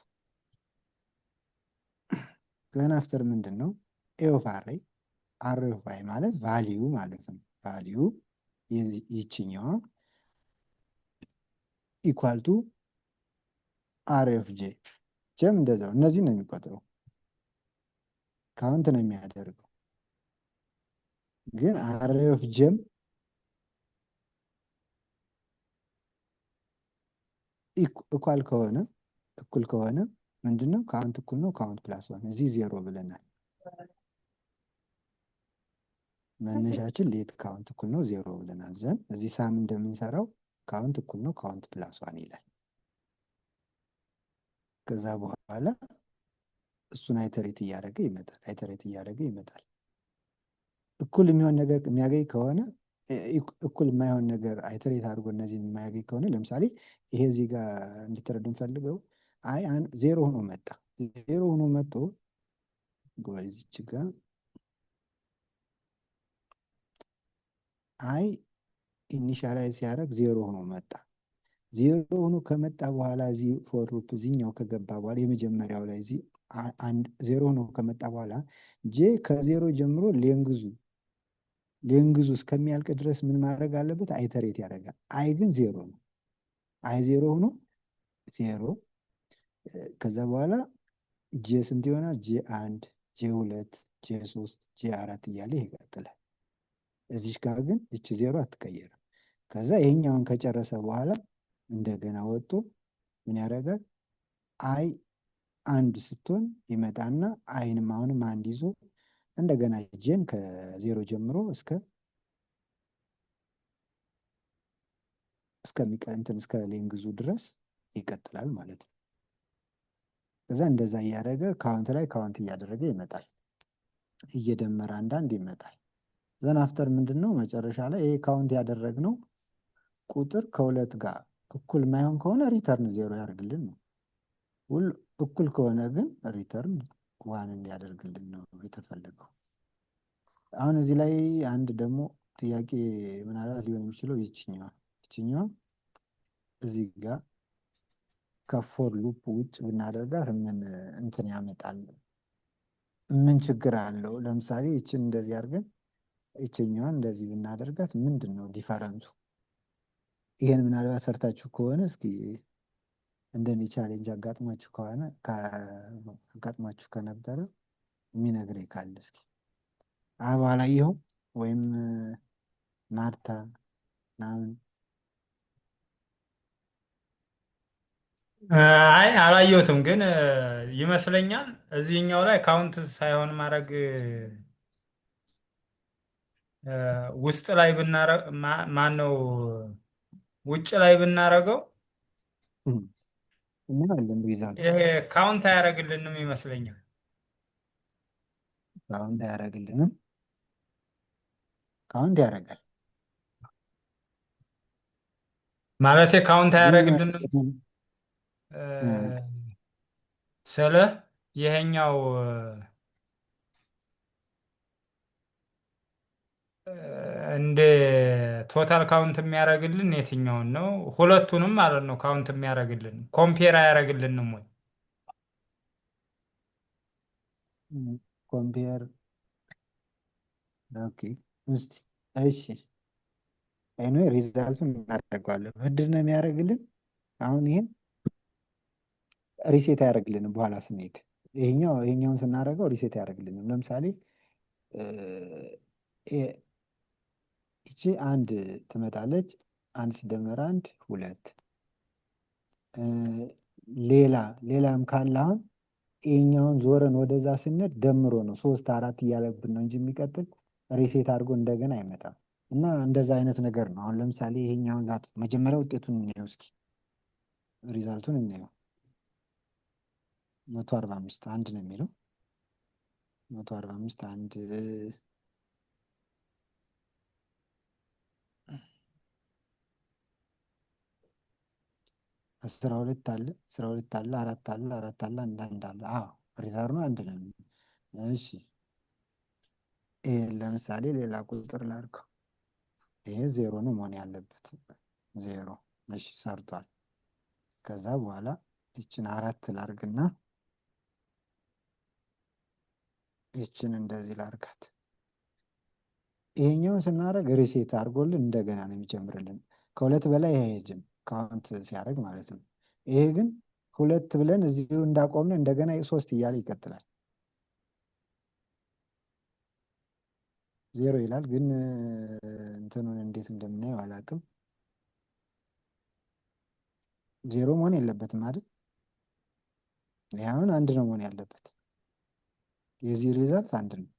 ገና አፍተር ምንድን ነው? ኤ ኦፍ አሬይ አር ኦፍ አይ ማለት ቫሊዩ ማለት ነው። ቫሊዩ ይችኛዋ ኢኳል ቱ አር ኦፍ ጄ። ጀም እንደዛው እነዚህ ነው የሚቆጥረው፣ ካውንት ነው የሚያደርገው። ግን አር ኦፍ ጄም እኩል ከሆነ ምንድነው? ካውንት እኩል ነው፣ ካውንት ፕላስ ዋን። እዚህ ዜሮ ብለናል። መነሻችን ሌት ካውንት እኩል ነው ዜሮ ብለናል። ዘን እዚህ ሳም እንደምንሰራው ካውንት እኩል ነው ካውንት ፕላስ ዋን ይላል። ከዛ በኋላ እሱን አይተሬት እያደረገ ይመጣል። እኩል የሚሆን ነገር የሚያገኝ ከሆነ እኩል የማይሆን ነገር አይተሬት አድርጎ እነዚህን የማያገኝ ከሆነ ለምሳሌ ይሄ እዚህ ጋር እንድትረዱ እንፈልገው ዜሮ ሆኖ መጣ። ዜሮ ሆኖ መጥቶ እዚች ጋር ኢኒሻላይዝ ሲያደርግ ዜሮ ሆኖ መጣ። ዜሮ ሆኖ ከመጣ በኋላ እዚህ ፎር ሉፕ እዚህኛው ከገባ በኋላ የመጀመሪያው ላይ እዚህ ዜሮ ሆኖ ከመጣ በኋላ ጄ ከዜሮ ጀምሮ ሌንግዙ እስከሚያልቅ ድረስ ምን ማድረግ አለበት? አይተሬት ያደርጋል። አይ ግን ዜሮ ነው። አይ ዜሮ ሆኖ ዜሮ። ከዛ በኋላ ጄ ስንት ይሆናል? ጄ 1 ጄ 2 ጄ 3 ጄ 4 እያለ ይቀጥላል። እዚች ጋር ግን እቺ ዜሮ አትቀየርም። ከዛ ይሄኛውን ከጨረሰ በኋላ እንደገና ወጥቶ ምን ያደርጋል? አይ አንድ ስትሆን ይመጣና አይንም አሁንም አንድ ይዞ እንደገና ጄን ከዜሮ ጀምሮ እስከ ሌንግዙ ድረስ ይቀጥላል ማለት ነው። ከዛ እንደዛ እያደረገ ካውንት ላይ ካውንት እያደረገ ይመጣል። እየደመረ አንዳንድ ይመጣል። ዘን አፍተር ምንድን ነው መጨረሻ ላይ ይሄ ካውንት ያደረግነው ቁጥር ከሁለት ጋር እኩል ማይሆን ከሆነ ሪተርን 0 ያደርግልን ነው። እኩል ከሆነ ግን ሪተርን 1 እንዲያደርግልን ነው የተፈለገው። አሁን እዚህ ላይ አንድ ደግሞ ጥያቄ ምናልባት ሊሆን የሚችለው ይችኛዋ እዚህ ጋር ከፎር ሉፕ ውጭ ብናደርጋት ምን እንትን ያመጣል? ምን ችግር አለው? ለምሳሌ ይችን እንደዚህ አድርገን ይችኛዋን እንደዚህ ብናደርጋት ምንድን ነው ዲፈረንሱ? ይሄን ምናልባት ሰርታችሁ ከሆነ እስኪ እንደኔ ቻሌንጅ አጋጥሟችሁ ከነበረ የሚነግረኝ ካለ እስኪ በኋላ ይኸው ወይም ማርታ ምናምን አይ አላየሁትም፣ ግን ይመስለኛል እዚህኛው ላይ ካውንት ሳይሆን ማድረግ ውስጥ ላይ ማን ነው ውጭ ላይ ብናረገው እናያለን ሪዛልት ይሄ ካውንት አያደርግልንም ይመስለኛል። ካውንት አያደርግልንም። ካውንት ያደርጋል ማለቴ ካውንት አያደርግልንም ስለ ይሄኛው እንደ ቶታል ካውንት የሚያደርግልን የትኛውን ነው? ሁለቱንም ማለት ነው ካውንት የሚያደርግልን። ኮምፔር አያደርግልንም ወይ? ኮምፔር ኦኬ። እስቲ እሺ ኤኒዌይ ሪዛልቱን እናደርገዋለን። ምንድን ነው የሚያደርግልን? አሁን ይሄን ሪሴት አያደርግልንም። በኋላ ስንሄድ ይሄኛውን ስናደርገው ሪሴት አያደርግልንም። ለምሳሌ ይቺ አንድ ትመጣለች። አንድ ሲደመር አንድ ሁለት። ሌላም ካለ አሁን ይሄኛውን ዞረን ወደዛ ስንሄድ ደምሮ ነው 3 4 እያለብን ነው እንጂ የሚቀጥል ሪሴት አድርጎ እንደገና አይመጣም። እና እንደዛ አይነት ነገር ነው። አሁን ለምሳሌ ይሄኛውን መጀመሪያ ውጤቱን እናየው እስኪ፣ ሪዛልቱን እናየው። 145 አንድ ነው የሚለው 145 አንድ 12 አለ 12 አለ 4 አለ 4 አለ አንድ አለ። ሪተርኑ አንድ ነው። እሺ ይሄ ለምሳሌ ሌላ ቁጥር ላድርገው። ይሄ 0 ነው መሆን ያለበት 0። እሺ ሰርቷል። ከዛ በኋላ ይችን 4 ላድርግና ይችን እንደዚህ ላድርጋት። ይሄኛውን ስናደርግ ሪሴት አድርጎልን እንደገና ነው የሚጀምርልን። ከሁለት በላይ አይሄድም ካውንት ሲያደርግ ማለት ነው። ይሄ ግን 2 ብለን እዚሁ እንዳቆምን እንደገና 3 እያለ ይቀጥላል። 0 ይላል፣ ግን እንትኑን እንዴት እንደምናየው አላውቅም። 0 መሆን የለበትም አይደል? ይሄ አሁን አንድ ነው መሆን ያለበት። የዚህ ሪዛልት አንድ ነው።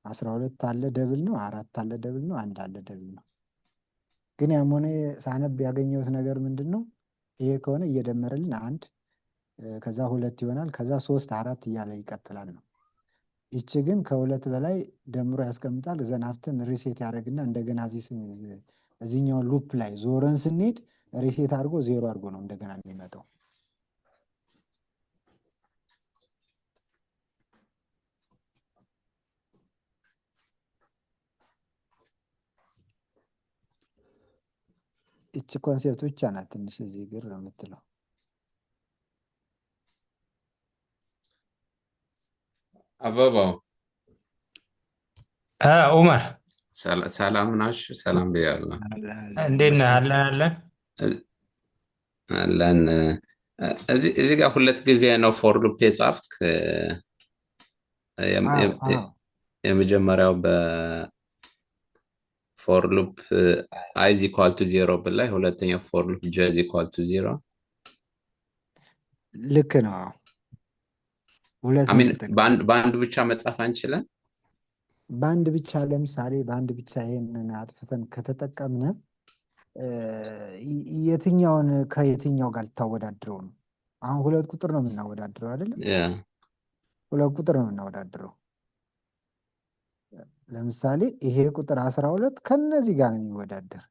12 አለ ደብል ነው፣ 4 አለ ደብል ነው፣ 1 አለ ደብል ነው። ግን ያም ሆነ ሳነብ ያገኘሁት ነገር ምንድን ነው? ይሄ ከሆነ እየደመረልን 1 ከዛ 2 ይሆናል፣ ከዛ 3 4 እያለ ይቀጥላል ነው። ይቺ ግን ከ2 በላይ ደምሮ ያስቀምጣል። ዘናፍትን ሪሴት ያደርግና እንደገና እዚህኛው ሉፕ ላይ ዞረን ስንሄድ ሪሴት አድርጎ 0 አድርጎ ነው እንደገና የሚመጣው። እቺ ኮንሴፕት ብቻ ናት ትንሽ እዚህ ግር የምትለው። አበባው ኡመር ሰላም ናሽ? ሰላም ብያለሁ። እንዴት ነህ? አለን አለን። እዚህ ጋር 2 ጊዜ ነው ፎር ሉፕ የጻፍክ። የመጀመሪያው በፎር ሉፕ አይ ኢዝ ኢኳል ቱ 0 ብላይ፣ ሁለተኛው ፎር ሉፕ ጄ ኢዝ ኢኳል ቱ 0። ልክ ነው። በአንድ ብቻ መጻፍ አንችልም። በአንድ ብቻ ለምሳሌ በአንድ ብቻ ይሄንን አጥፍተን ከተጠቀምነ የትኛውን ከየትኛው ጋር ልታወዳድረው ነው? አሁን 2 ቁጥር ነው የምናወዳድረው አይደለም? 2 ቁጥር ነው የምናወዳድረው። ለምሳሌ ይሄ ቁጥር 12 ከነዚህ ጋር ነው የሚወዳደር።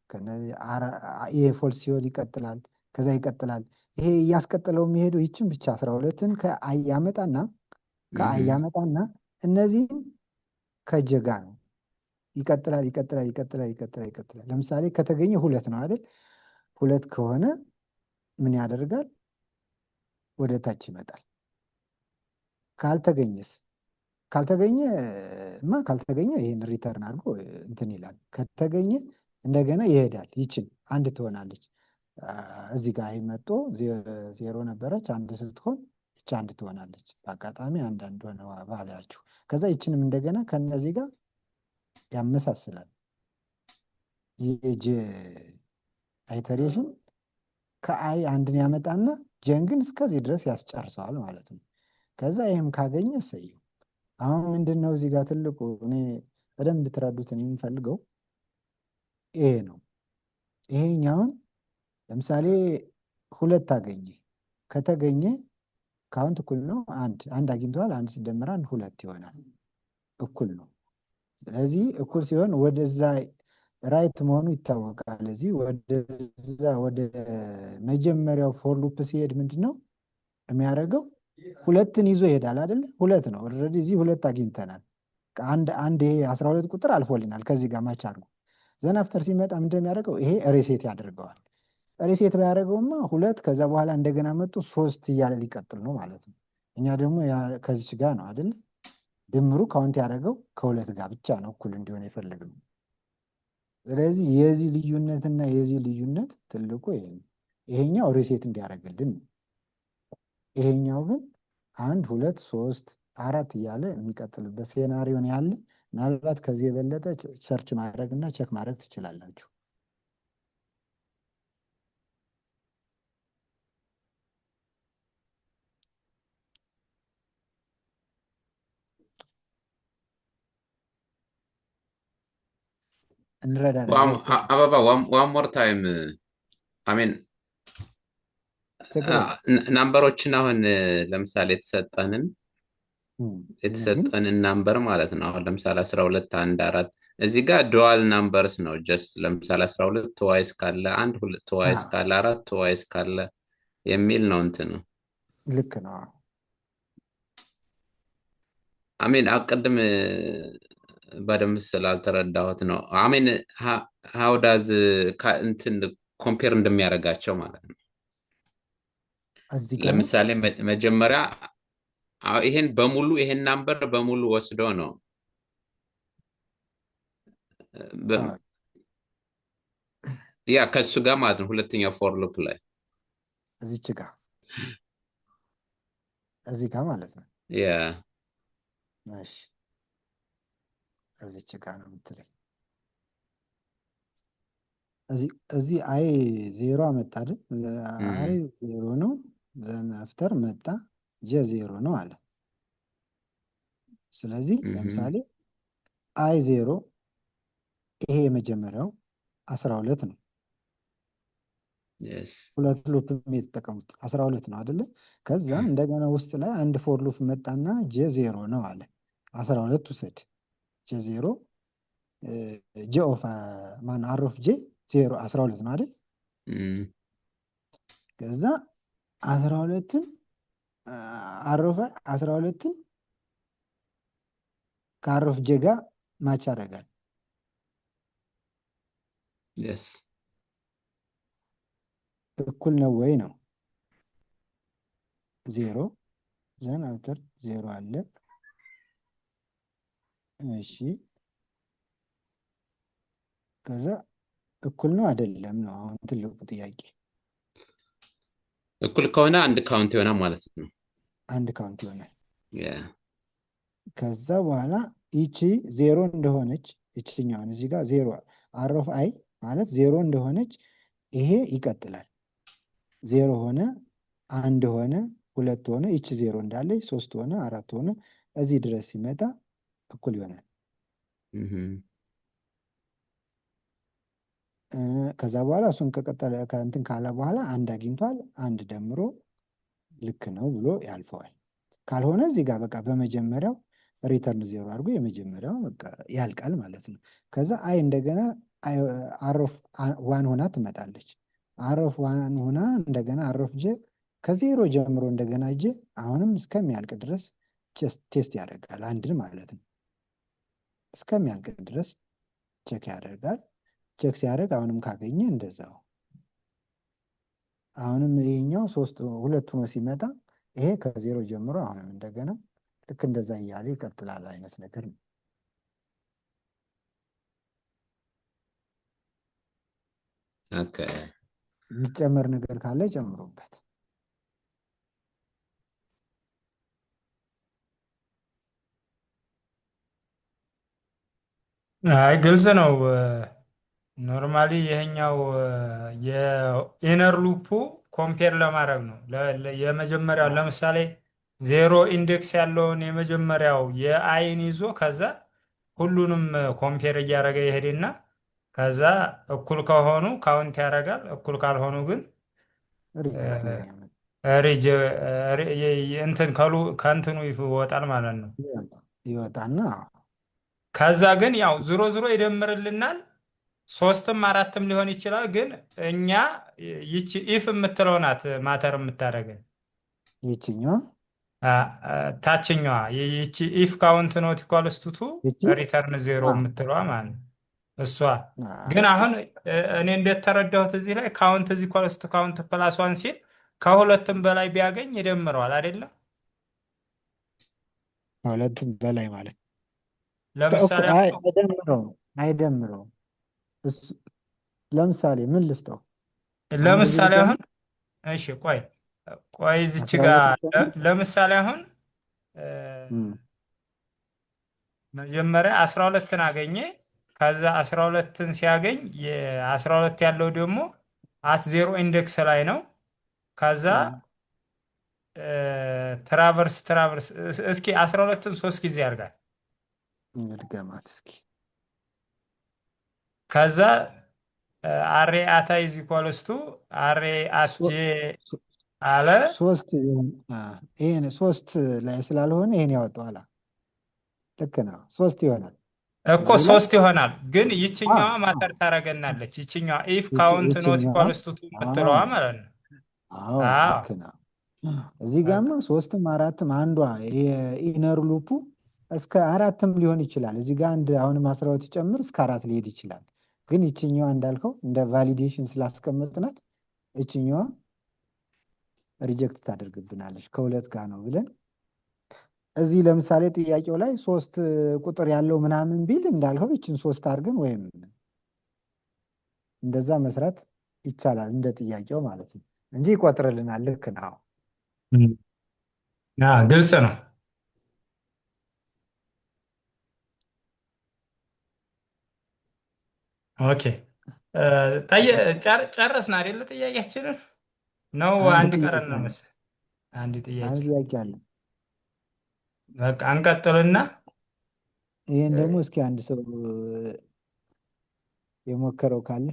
ይሄ ፎልስ ሲሆን ይቀጥላል፣ ከዛ ይቀጥላል። ይሄ እያስቀጥለው የሚሄደው ይችን ብቻ 12ን ከአይ ያመጣና እነዚህን ከጀጋ ነው ይቀጥላል ይቀጥላል ይቀጥላል ይቀጥላል ይቀጥላል። ለምሳሌ ከተገኘ 2 ነው አይደል? 2 ከሆነ ምን ያደርጋል? ወደ ታች ይመጣል። ካልተገኘስ? ካልተገኘ ይሄን ሪተርን አድርጎ እንትን ይላል። ከተገኘ እንደገና ይሄዳል። ይችን አንድ ትሆናለች። እዚህ ጋር መጥቶ 0 ነበረች፣ አንድ ስትሆን ይች አንድ ትሆናለች። በአጋጣሚ አንዳንድ ሆነ ባላችሁ። ከዛ ይችንም እንደገና ከነዚህ ጋር ያመሳስላል። የጄ አይተሬሽን ከአይ አንድን ያመጣና ጀን ግን እስከዚህ ድረስ ያስጨርሰዋል ማለት ነው። ከዛ ይህም ካገኘ እሰየው። አሁን ምንድን ነው እዚህ ጋር ትልቁ እኔ በደንብ ትረዱትን የምፈልገው ይሄ ነው። ይሄኛውን ለምሳሌ 2 አገኘ። ከተገኘ ካውንት እኩል ነው አንድ አግኝተዋል። 1 ሲደመር 1 2 ይሆናል። እኩል ነው። ስለዚህ እኩል ሲሆን ወደዛ ራይት መሆኑ ይታወቃል። እዚህ ወደዛ ወደ መጀመሪያው ፎር ሉፕ ሲሄድ ምንድን ነው የሚያደርገው? 2ን ይዞ ይሄዳል አይደለ? 2 ነው ኦልሬዲ እዚህ 2 አግኝተናል። አንድ ይሄ 12 ቁጥር አልፎልናል ከዚህ ጋር ማች አድርጎ ዘን አፍተር ሲመጣ ምንድን ነው የሚያደርገው? ይሄ ሬሴት ያደርገዋል። ሬሴት ባያደርገውማ 2 ከዛ በኋላ እንደገና መጡ 3 እያለ ሊቀጥል ነው ማለት ነው። እኛ ደግሞ ከዚች ጋር ነው አይደለ? ድምሩ ካውንት ያደረገው ከ2 ጋር ብቻ ነው እኩል እንዲሆን የፈለግነው። ስለዚህ የዚህ ልዩነትና የዚህ ልዩነት ትልቁ ይሄ ነው። ይሄኛው ሪሴት እንዲያደርግልን ነው። ይሄኛው ግን 1 2 3 4 እያለ የሚቀጥልበት ሴናሪዮን ያለ። ምናልባት ከዚህ የበለጠ ሰርች ማድረግ እና ቸክ ማድረግ ትችላላችሁ። እንረዳለን። አበባ ዋን ሞር ታይም አሜን። ናምበሮችን አሁን ለምሳሌ የተሰጠንን ናምበር ማለት ነው። አሁን ለምሳሌ 12 1 4 እዚህ ጋር ዱዋል ናምበርስ ነው። ጀስት ለምሳሌ 12 ትዋይስ ካለ 1 2 ትዋይስ ካለ 4 ትዋይስ ካለ የሚል ነው እንትኑ። ልክ ነው። አሜን። አቅድም በደንብ ስላልተረዳሁት ነው። አሜን ሃው ዳዝ እንትን ኮምፔር እንደሚያደርጋቸው ማለት ነው። ለምሳሌ መጀመሪያ ይሄን ናምበር በሙሉ ወስዶ ነው ያ ከሱ ጋር ማለት ነው። ሁለተኛው ፎር ሉፕ ላይ እዚህ ጋር ማለት ነው። ያ እሺ እዚች ጋር ነው የምትለኝ። እዚህ አይ 0 አመጣ አይደል? አይ 0 ነው። ዘን አፍተር መጣ ጀ 0 ነው አለ። ስለዚህ ለምሳሌ አይ 0 ይሄ የመጀመሪያው 12 ነው። ሁለት ሉፕ የተጠቀሙት 12 ነው አይደለ? ከዛ እንደገና ውስጥ ላይ አንድ ፎር ሉፕ መጣና ጀ 0 ነው አለ። 12 ውሰድ ጀ 0 ጀ ኦፍ ማን አር ኦፍ ጄ 0 12 ነው አይደል? ከዛ 12ን አር ኦፍ 12ን ከአር ኦፍ ጄ ጋር ማች ያደርጋል። እኩል ነው ወይ ነው 0 ዘን አውተር 0 አለ። እሺ ከዛ እኩል ነው አይደለም ነው አሁን ትልቁ ጥያቄ። እኩል ከሆነ አንድ ካውንት ይሆናል ማለት ነው። አንድ ካውንት ይሆናል። ከዛ በኋላ ይቺ 0 እንደሆነች ይችኛውን እዚህ ጋር 0 አር ኦፍ አይ ማለት 0 እንደሆነች ይሄ ይቀጥላል። 0 ሆነ 1 ሆነ 2 ሆነ ይቺ 0 እንዳለች 3 ሆነ 4 ሆነ እዚህ ድረስ ሲመጣ እኩል ይሆናል። ከዛ በኋላ እሱን ከቀጠለ ከእንትን ካለ በኋላ አንድ አግኝቷል። አንድ ደምሮ ልክ ነው ብሎ ያልፈዋል። ካልሆነ እዚህ ጋር በቃ በመጀመሪያው ሪተርን ዜሮ አድርጎ የመጀመሪያው በቃ ያልቃል ማለት ነው። ከዛ አይ እንደገና አሮፍ ዋን ሆና ትመጣለች። አሮፍ ዋን ሆና እንደገና አሮፍ ጄ ከዜሮ ጀምሮ እንደገና ጄ አሁንም እስከሚያልቅ ድረስ ቴስት ያደርጋል አንድን ማለት ነው። እስከሚያልቅ ድረስ ቼክ ያደርጋል። ቼክ ሲያደርግ አሁንም ካገኘ እንደዛው አሁንም ይሄኛው ሁለት ሆኖ ሲመጣ ይሄ ከዜሮ ጀምሮ አሁንም እንደገና ልክ እንደዛ እያለ ይቀጥላል አይነት ነገር ነው። ኦኬ የሚጨመር ነገር ካለ ጨምሩበት። አይ ግልጽ ነው። ኖርማሊ ይሄኛው የኢነር ሉፑ ኮምፔር ለማድረግ ነው። የመጀመሪያው ለምሳሌ ዜሮ ኢንዴክስ ያለውን የመጀመሪያው የአይን ይዞ ከዛ ሁሉንም ኮምፔር እያደረገ ይሄድና ከዛ እኩል ከሆኑ ካውንት ያደርጋል። እኩል ካልሆኑ ግን እንትን ከእንትኑ ይወጣል ማለት ነው። ይወጣና ከዛ ግን ያው ዝሮ ዝሮ ይደምርልናል። ሶስትም አራትም ሊሆን ይችላል። ግን እኛ ይቺ ኢፍ የምትለው ናት ማተር የምታደርገን ይችኛዋ ታችኛዋ ይቺ ኢፍ ካውንት ኖት ኢኳልስ ቱ ሪተርን ዜሮ የምትለዋ ማለት ነው። እሷ ግን አሁን እኔ እንደተረዳሁት እዚህ ላይ ካውንት እዚ ኢኳልስ ቱ ካውንት ፕላስ ዋን ሲል ከሁለትም በላይ ቢያገኝ ይደምረዋል አይደለም? ከሁለትም በላይ ማለት ለምሳሌ አይደምረው። ለምሳሌ ምን ልስጠው? ለምሳሌ አሁን እሺ ቆይ እዚች ጋር ለምሳሌ አሁን መጀመሪያ 12ን አገኘ። ከዛ 12ን ሲያገኝ የ12 ያለው ደግሞ አት ዜሮ ኢንዴክስ ላይ ነው። ከዛ ትራቨርስ እስኪ 12ን 3 ጊዜ ያርጋል። ድገማት እስኪ። ከዛ አሬ አታ ኢዝ ኢኳልስ ቱ አሬ አት ጄ አለ ይሄን 3 ላይ ስላልሆነ ይሄን ያወጣዋል። ልክ ነው 3 ይሆናል እኮ 3 ይሆናል። ግን ይችኛዋ ማተር ታረገናለች። ይችኛዋ ኢፍ ካውንት ኖት ኢኳልስ ቱ የምትለዋ ማለት ነው። አዎ ልክ ነው። እዚህ ጋርማ 3ም 4ም አንዷ የኢነር ሉፑ እስከ 4ም ሊሆን ይችላል። እዚህ ጋር አንድ አሁንም 12 ጨምር እስከ 4 ሊሄድ ይችላል። ግን ይችኛዋ እንዳልከው እንደ ቫሊዴሽን ስላስቀመጥናት ይችኛዋ ሪጀክት ታደርግብናለች ከሁለት ጋር ነው ብለን። እዚህ ለምሳሌ ጥያቄው ላይ 3 ቁጥር ያለው ምናምን ቢል እንዳልከው ይችን 3 አድርገን ወይም እንደዛ መስራት ይቻላል እንደ ጥያቄው ማለት ነው እንጂ ይቆጥርልናል። ልክ ነው። ግልጽ ነው። ኦኬ ጨረስን አይደለ? ጥያቄያችንን ነው አንድ ቀረን ነው መሰለኝ። አንድ ጥያቄ አለ። በቃ እንቀጥልና ይሄን ደግሞ እስኪ አንድ ሰው የሞከረው ካለ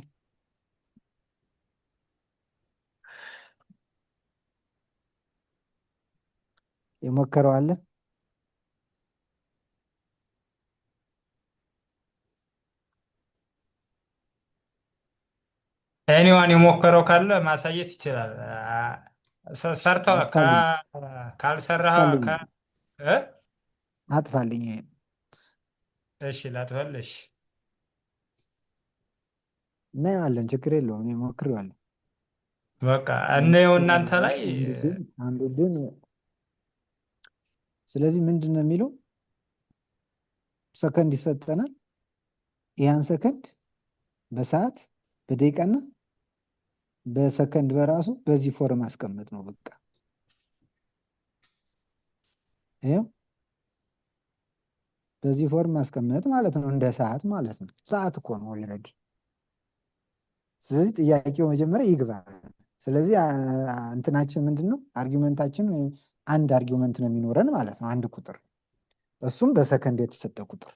የሞከረው አለ? ኤኒዋን የሞከረው ካለ ማሳየት ይችላል። ሰርተው ካልሰራህ አጥፋልኝ። እሺ ላጥፋልሽ። እናየዋለን፣ ችግር የለውም። እኔ ሞክሬዋለሁ። በቃ እንየው እናንተ ላይ አንብብን። ስለዚህ ምንድን ነው የሚለው? ሰከንድ ይሰጠናል። ያን ሰከንድ በሰዓት በደቂቃና በሰከንድ በራሱ በዚህ ፎርም ማስቀመጥ ነው። በቃ ይኸው በዚህ ፎርም ማስቀመጥ ማለት ነው። እንደ ሰዓት ማለት ነው። ሰዓት እኮ ነው ኦልሬዲ። ስለዚህ ጥያቄው መጀመሪያ ይግባ። ስለዚህ እንትናችን ምንድን ነው? አርጊመንታችን አንድ አርጊመንት ነው የሚኖረን ማለት ነው። አንድ ቁጥር፣ እሱም በሰከንድ የተሰጠ ቁጥር።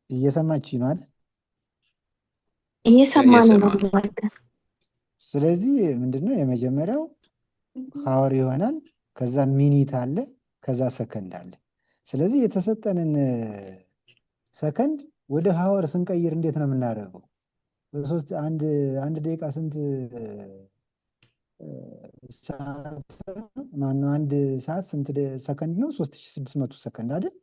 እየሰማች ነው አይደል? እየሰማን ነው። እየሰማን። ስለዚህ ምንድነው የመጀመሪያው ሀወር ይሆናል። ከዛ ሚኒት አለ፣ ከዛ ሰከንድ አለ። ስለዚህ የተሰጠንን ሰከንድ ወደ ሀወር ስንቀይር እንዴት ነው የምናደርገው? በሶስት አንድ ደቂቃ ስንት ሰዓት ማነው? አንድ ሰዓት ስንት ሰከንድ ነው? 3600 ሰከንድ አይደል?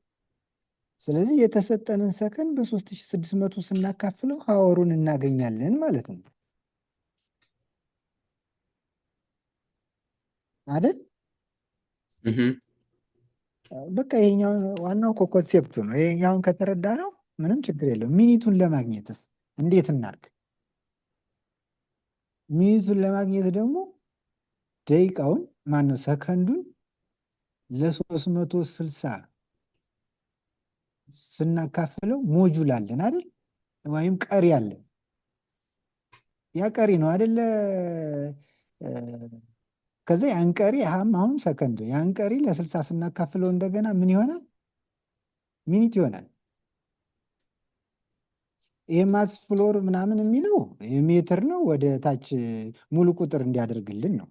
ስለዚህ የተሰጠንን ሰከንድ በ3600 ስናካፍለው ሀወሩን እናገኛለን ማለት ነው አይደል? በቃ ይሄኛው ዋናው ኮንሴፕቱ ነው። ይሄኛውን ከተረዳ ነው ምንም ችግር የለውም። ሚኒቱን ለማግኘትስ እንዴት እናድርግ? ሚኒቱን ለማግኘት ደግሞ ደቂቃውን ማነው ሰከንዱን ለ360 ስናካፍለው ሞጁል አለን አይደል? ወይም ቀሪ አለን። ያ ቀሪ ነው አይደለ? ከዛ ያን ቀሪ አሁን ሰከንድ ያን ቀሪ ለ60 ስናካፍለው እንደገና ምን ይሆናል? ሚኒት ይሆናል። ይሄ ማትስ ፍሎር ምናምን የሚለው ሜትር ነው፣ ወደ ታች ሙሉ ቁጥር እንዲያደርግልን ነው።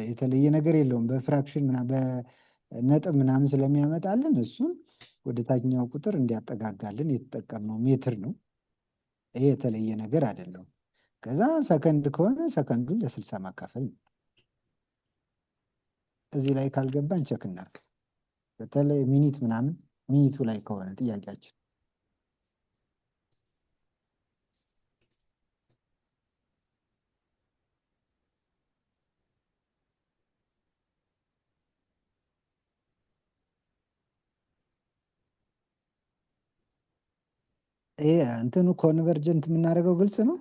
የተለየ ነገር የለውም። በፍራክሽን በነጥብ ምናምን ስለሚያመጣልን እሱን ወደ ታችኛው ቁጥር እንዲያጠጋጋልን የተጠቀምነው ሜትር ነው። ይሄ የተለየ ነገር አይደለም። ከዛ ሰከንድ ከሆነ ሰከንዱን ለ60 ማካፈል ነው። እዚህ ላይ ካልገባን ቸክ እናድርግ። በተለይ ሚኒት ምናምን ሚኒቱ ላይ ከሆነ ጥያቄያችን ይሄ እንትኑ ኮንቨርጀንት የምናደርገው ግልጽ ነው።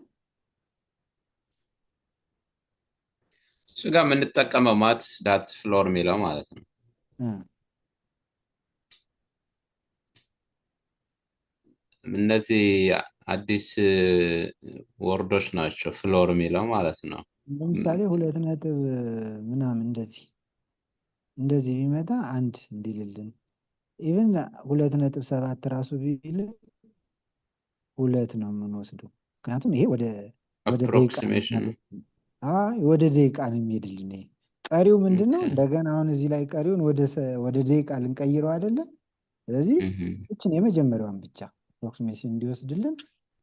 እሱ ጋር የምንጠቀመው ማትስ ዳት ፍሎር የሚለው ማለት ነው። እነዚህ አዲስ ወርዶች ናቸው። ፍሎር የሚለው ማለት ነው። ለምሳሌ 2 ምናምን እንደዚህ ቢመጣ አንድ እንዲልልን ኢቭን 2.7 ራሱ ቢል 2 ነው የምንወስደው። ምክንያቱም ይሄ ወደ አፕሮክሲሜሽን ወደ ደቂቃ ነው የሚሄድልን። ቀሪው ምንድን ነው? እንደገና አሁን እዚህ ላይ ቀሪውን ወደ ደቂቃ ልንቀይረው አይደለም። ስለዚህ እችን የመጀመሪያዋን ብቻ አፕሮክሲሜሽን እንዲወስድልን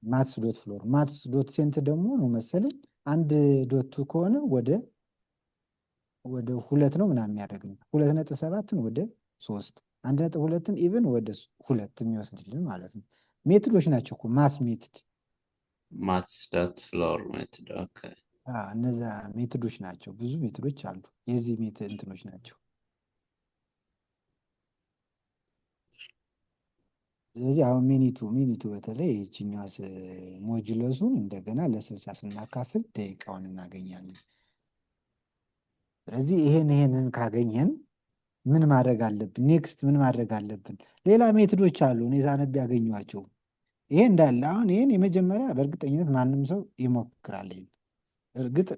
ማትስ ዶት ፍሎር ማትስ ዶት ሴንት ደግሞ ነው መሰለኝ አንድ ዶቱ ከሆነ ወደ 2 ነው ምናምን የሚያደርግልን 2.7ን ወደ 3 1.2ን ኢቭን ወደ 2 የሚወስድልን ማለት ነው። ሜትዶች ናቸው እኮ ማትስ ዳት ፍሎር ሜትድ። ኦኬ እነዛ ሜትዶች ናቸው። ብዙ ሜትዶች አሉ። የዚህ እንትኖች ናቸው። ስለዚህ አሁን ሚኒቱ በተለይ ይችኛዋ ሞጁለሱን እንደገና ለ60 ስናካፍል ደቂቃውን እናገኛለን። ስለዚህ ይሄንን ካገኘን ምን ማድረግ አለብን? ኔክስት ምን ማድረግ አለብን? ሌላ ሜትዶች አሉ እኔ ሳነብ ያገኘኋቸው። ይሄ እንዳለ አሁን ይሄን የመጀመሪያ በእርግጠኝነት ማንም ሰው ይሞክራል። እርግጥ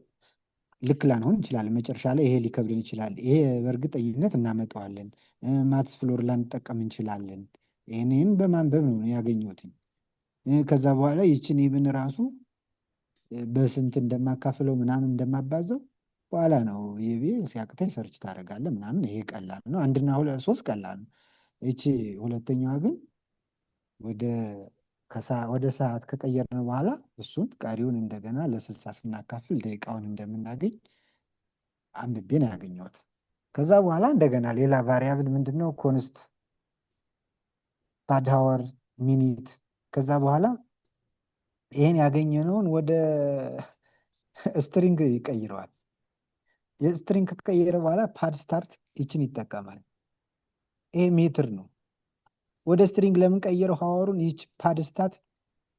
ልክ ላንሆን እንችላለን። መጨረሻ ላይ ይሄ ሊከብድን ይችላል። ይሄ በእርግጠኝነት እናመጣዋለን። ማትስ ፍሎር ላንጠቀም እንችላለን። ይህንን በማንበብ ነው ያገኘሁት። ከዛ በኋላ ይችን ኢቭን ራሱ በስንት እንደማካፍለው ምናምን እንደማባዘው በኋላ ነው ይሄ ሲያቅተኝ ሰርች ታደርጋለህ ምናምን። ይሄ ቀላል ነው። 1 እና 3 ቀላል ነው። ይቺ ሁለተኛዋ ግን ወደ ሰዓት ከቀየርን በኋላ እሱን ቀሪውን እንደገና ለ60 ስናካፍል ደቂቃውን እንደምናገኝ አንብቤ ነው ያገኘሁት። ከዛ በኋላ እንደገና ሌላ ቫሪያብል ምንድነው? ኮንስት ፓድ ሃወር ሚኒት። ከዛ በኋላ ይሄን ያገኘነውን ወደ ስትሪንግ ይቀይረዋል። የስትሪንግ ከተቀየረ በኋላ ፓድ ስታርት ይችን ይጠቀማል። ይሄ ሜትር ነው። ወደ ስትሪንግ ለምን ቀየረው? ሃወሩን ይች ፓድ ስታት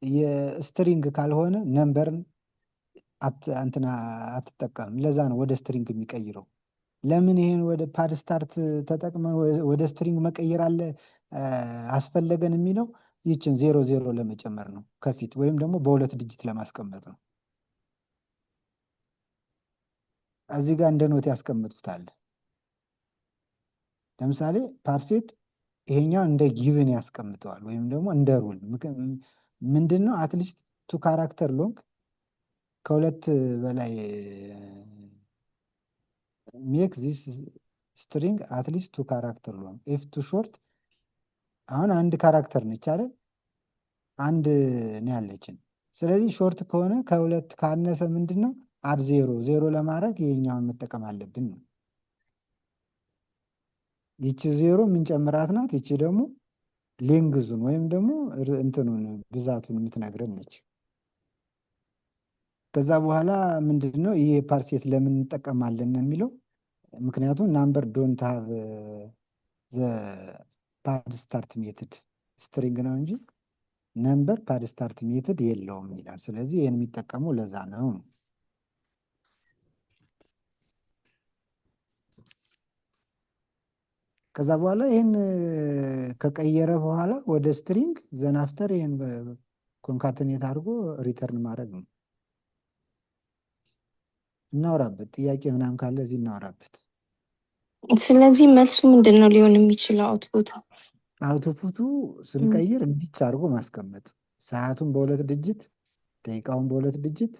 የስትሪንግ ካልሆነ ነምበርን እንትና አትጠቀምም። ለዛ ነው ወደ ስትሪንግ የሚቀይረው። ለምን ይሄን ወደ ፓድ ስታርት ተጠቅመን ወደ ስትሪንግ መቀየር አስፈለገን የሚለው ይችን 00 ለመጨመር ነው ከፊት፣ ወይም ደግሞ በ2 ዲጂት ለማስቀመጥ ነው። እዚህ ጋር እንደ ኖት ያስቀምጡታል። ለምሳሌ ፓርሴት ይሄኛው እንደ ጊቭን ያስቀምጠዋል፣ ወይም ደግሞ እንደ ሩል ምንድነው? አትሊስት 2 ካራክተር ሎንግ ከ2 በላይ ሜክ ዚስ ስትሪንግ አትሊስት 2 ካራክተር ሎንግ ኢፍ ቱ ሾርት። አሁን አንድ ካራክተር ነች አይደል? አንድ ነው ያለችን። ስለዚህ ሾርት ከሆነ ከሁለት ካነሰ ምንድን ነው አድ ዜሮ ለማድረግ ይሄኛውን መጠቀም አለብን ነው። ይቺ ዜሮ የምንጨምራት ናት። ይቺ ደግሞ ሌንግዙን ወይም ደግሞ እንትኑን ብዛቱን የምትነግረን ነች። ከዛ በኋላ ምንድን ነው ይሄ ፓርሴት ለምን እንጠቀማለን የሚለው ምክንያቱም ናምበር ዶንት ሃቭ ዘ ፓድ ስታርት ሜትድ ስትሪንግ ነው እንጂ ነምበር ፓድ ስታርት ሜትድ የለውም ይላል። ስለዚህ ይህን የሚጠቀመው ለዛ ነው። ከዛ በኋላ ይህን ከቀየረ በኋላ ወደ ስትሪንግ ዘን አፍተር ይህን ኮንካትኔት አድርጎ ሪተርን ማድረግ ነው። እናውራበት። ጥያቄ ምናምን ካለ እዚህ እናውራበት። ስለዚህ መልሱ ምንድን ነው ሊሆን የሚችለው? አውትፑቱ አውትፑቱ ስንቀይር እንዲች አድርጎ ማስቀመጥ፣ ሰዓቱን በ2 ዲጂት፣ ደቂቃውን በ2 ዲጂት፣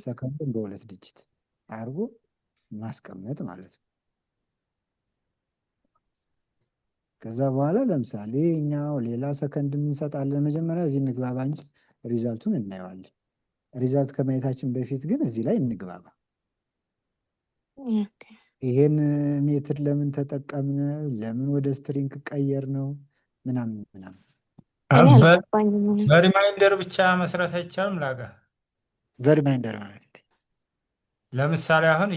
ሰከንዱን በ2 ዲጂት አድርጎ ማስቀመጥ ማለት ነው። ከዛ በኋላ ለምሳሌ እኛው ሌላ ሰከንድ እንሰጣለን። መጀመሪያ እዚህ እንግባባ እንጂ ሪዛልቱን እናየዋለን። ሪዛልት ከማየታችን በፊት ግን እዚህ ላይ እንግባባ። ይሄን ሜትድ ለምን ተጠቀምን? ለምን ወደ ስትሪንግ ቀየር ነው? ምናምን ምናምን እኔ አልገባኝም። በሪማይንደር ብቻ መስራት አይቻልም። ላጋ በሪማይንደር ማለት ለምሳሌ አሁን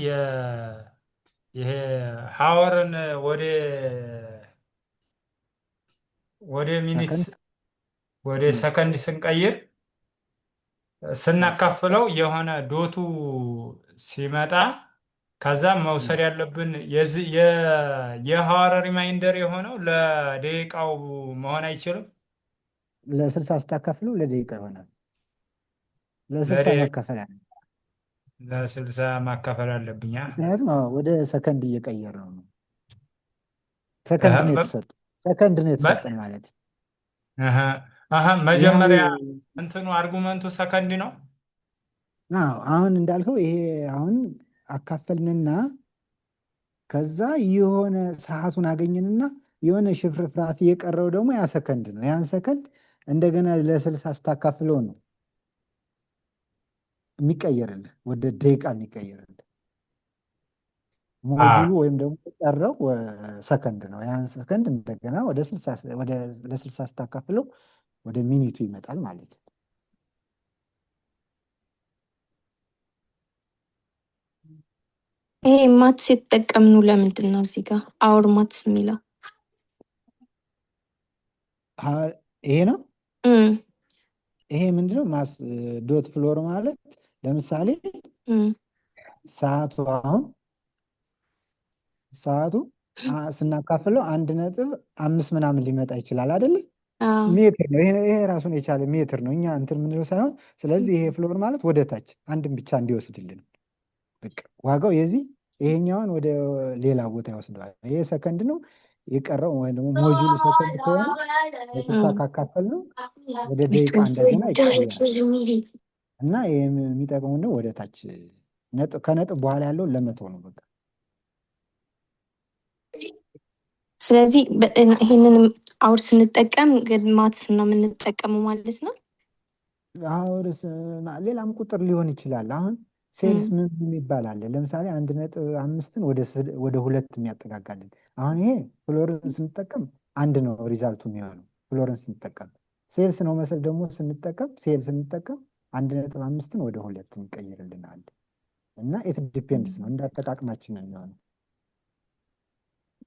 ይሄ ሀወርን ወደ ሚኒት ሰከንድ ወደ ሰከንድ ስንቀይር ስናካፍለው የሆነ ዶቱ ሲመጣ ከዛ መውሰድ ያለብን የሀወር ሪማይንደር የሆነው ለደቂቃው መሆን አይችልም። ለ60 ስታካፍለው ለደቂቃ ይሆናል። ለ60 ማካፈል አለ። ለ60 ማካፈል አለብኛ። ምክንያቱም ወደ ሰከንድ እየቀየር ነው። ሰከንድ ነው የተሰጠን። ሰከንድ ነው የተሰጠን ማለት መጀመሪያ እንትኑ አርጉመንቱ ሰከንድ ነው። አሁን እንዳልከው ይሄ አሁን አካፈልንና ከዛ የሆነ ሰዓቱን አገኘንና የሆነ ሽፍርፍራፊ የቀረው ደግሞ ያ ሰከንድ ነው። ያን ሰከንድ እንደገና ለ60 ስታካፍለው ነው የሚቀየርልህ፣ ወደ ደቂቃ የሚቀየርልህ። ሞጁሉ ወይም ደግሞ የቀረው ሰከንድ ነው። ያን ሰከንድ እንደገና ለ60 ስታካፍለው ወደ ሚኒቱ ይመጣል ማለት ነው። ይሄ ማትስ የተጠቀምነው ለምንድን ነው? እዚህ ጋር አወር ማትስ የሚለው ይሄ ነው። ይሄ ምንድነው? ዶት ፍሎር ማለት ለምሳሌ ሰዓቱ ስናካፍለው 1.5 ምናምን ሊመጣ ይችላል አይደለ? ሜትር ነው ይሄ ራሱን የቻለ ሜትር ነው። እኛ እንትን ምንለው ሳይሆን፣ ስለዚህ ይሄ ፍሎር ማለት ወደ ታች አንድን ብቻ እንዲወስድልን በቃ ዋጋው የዚህ ይሄኛውን ወደ ሌላ ቦታ ይወስደዋል። ይሄ ሰከንድ ነው። የቀረው ወይ ደግሞ ሞጁሉ ሰከንድ ከሆነ ለ60 ካካፈል ነው ወደ ደቂቃ እንደገና ይቀየራል። እና ይሄ የሚጠቅመው ነው ወደ ታች ከነጥብ በኋላ ያለውን ለመተው ነው በቃ። ስለዚህ ይሄንን አውር ስንጠቀም ግን ማትስ ነው የምንጠቀመው ማለት ነው። አውርስ ሌላም ቁጥር ሊሆን ይችላል። አሁን ሴልስ ምን ይባላል? ለምሳሌ 1.5ን ወደ 2 የሚያጠጋጋልን። አሁን ይሄ ፍሎርን ስንጠቀም 1 ነው ሪዛልቱ የሚሆነው ፍሎርን ስንጠቀም። ሴልስ ነው መሰል ደግሞ ስንጠቀም 1.5ን ወደ 2 እንቀይርልናል። እና ኢት ዲፔንድስ ነው እንዳጠቃቅማችን ነው የሚሆነው።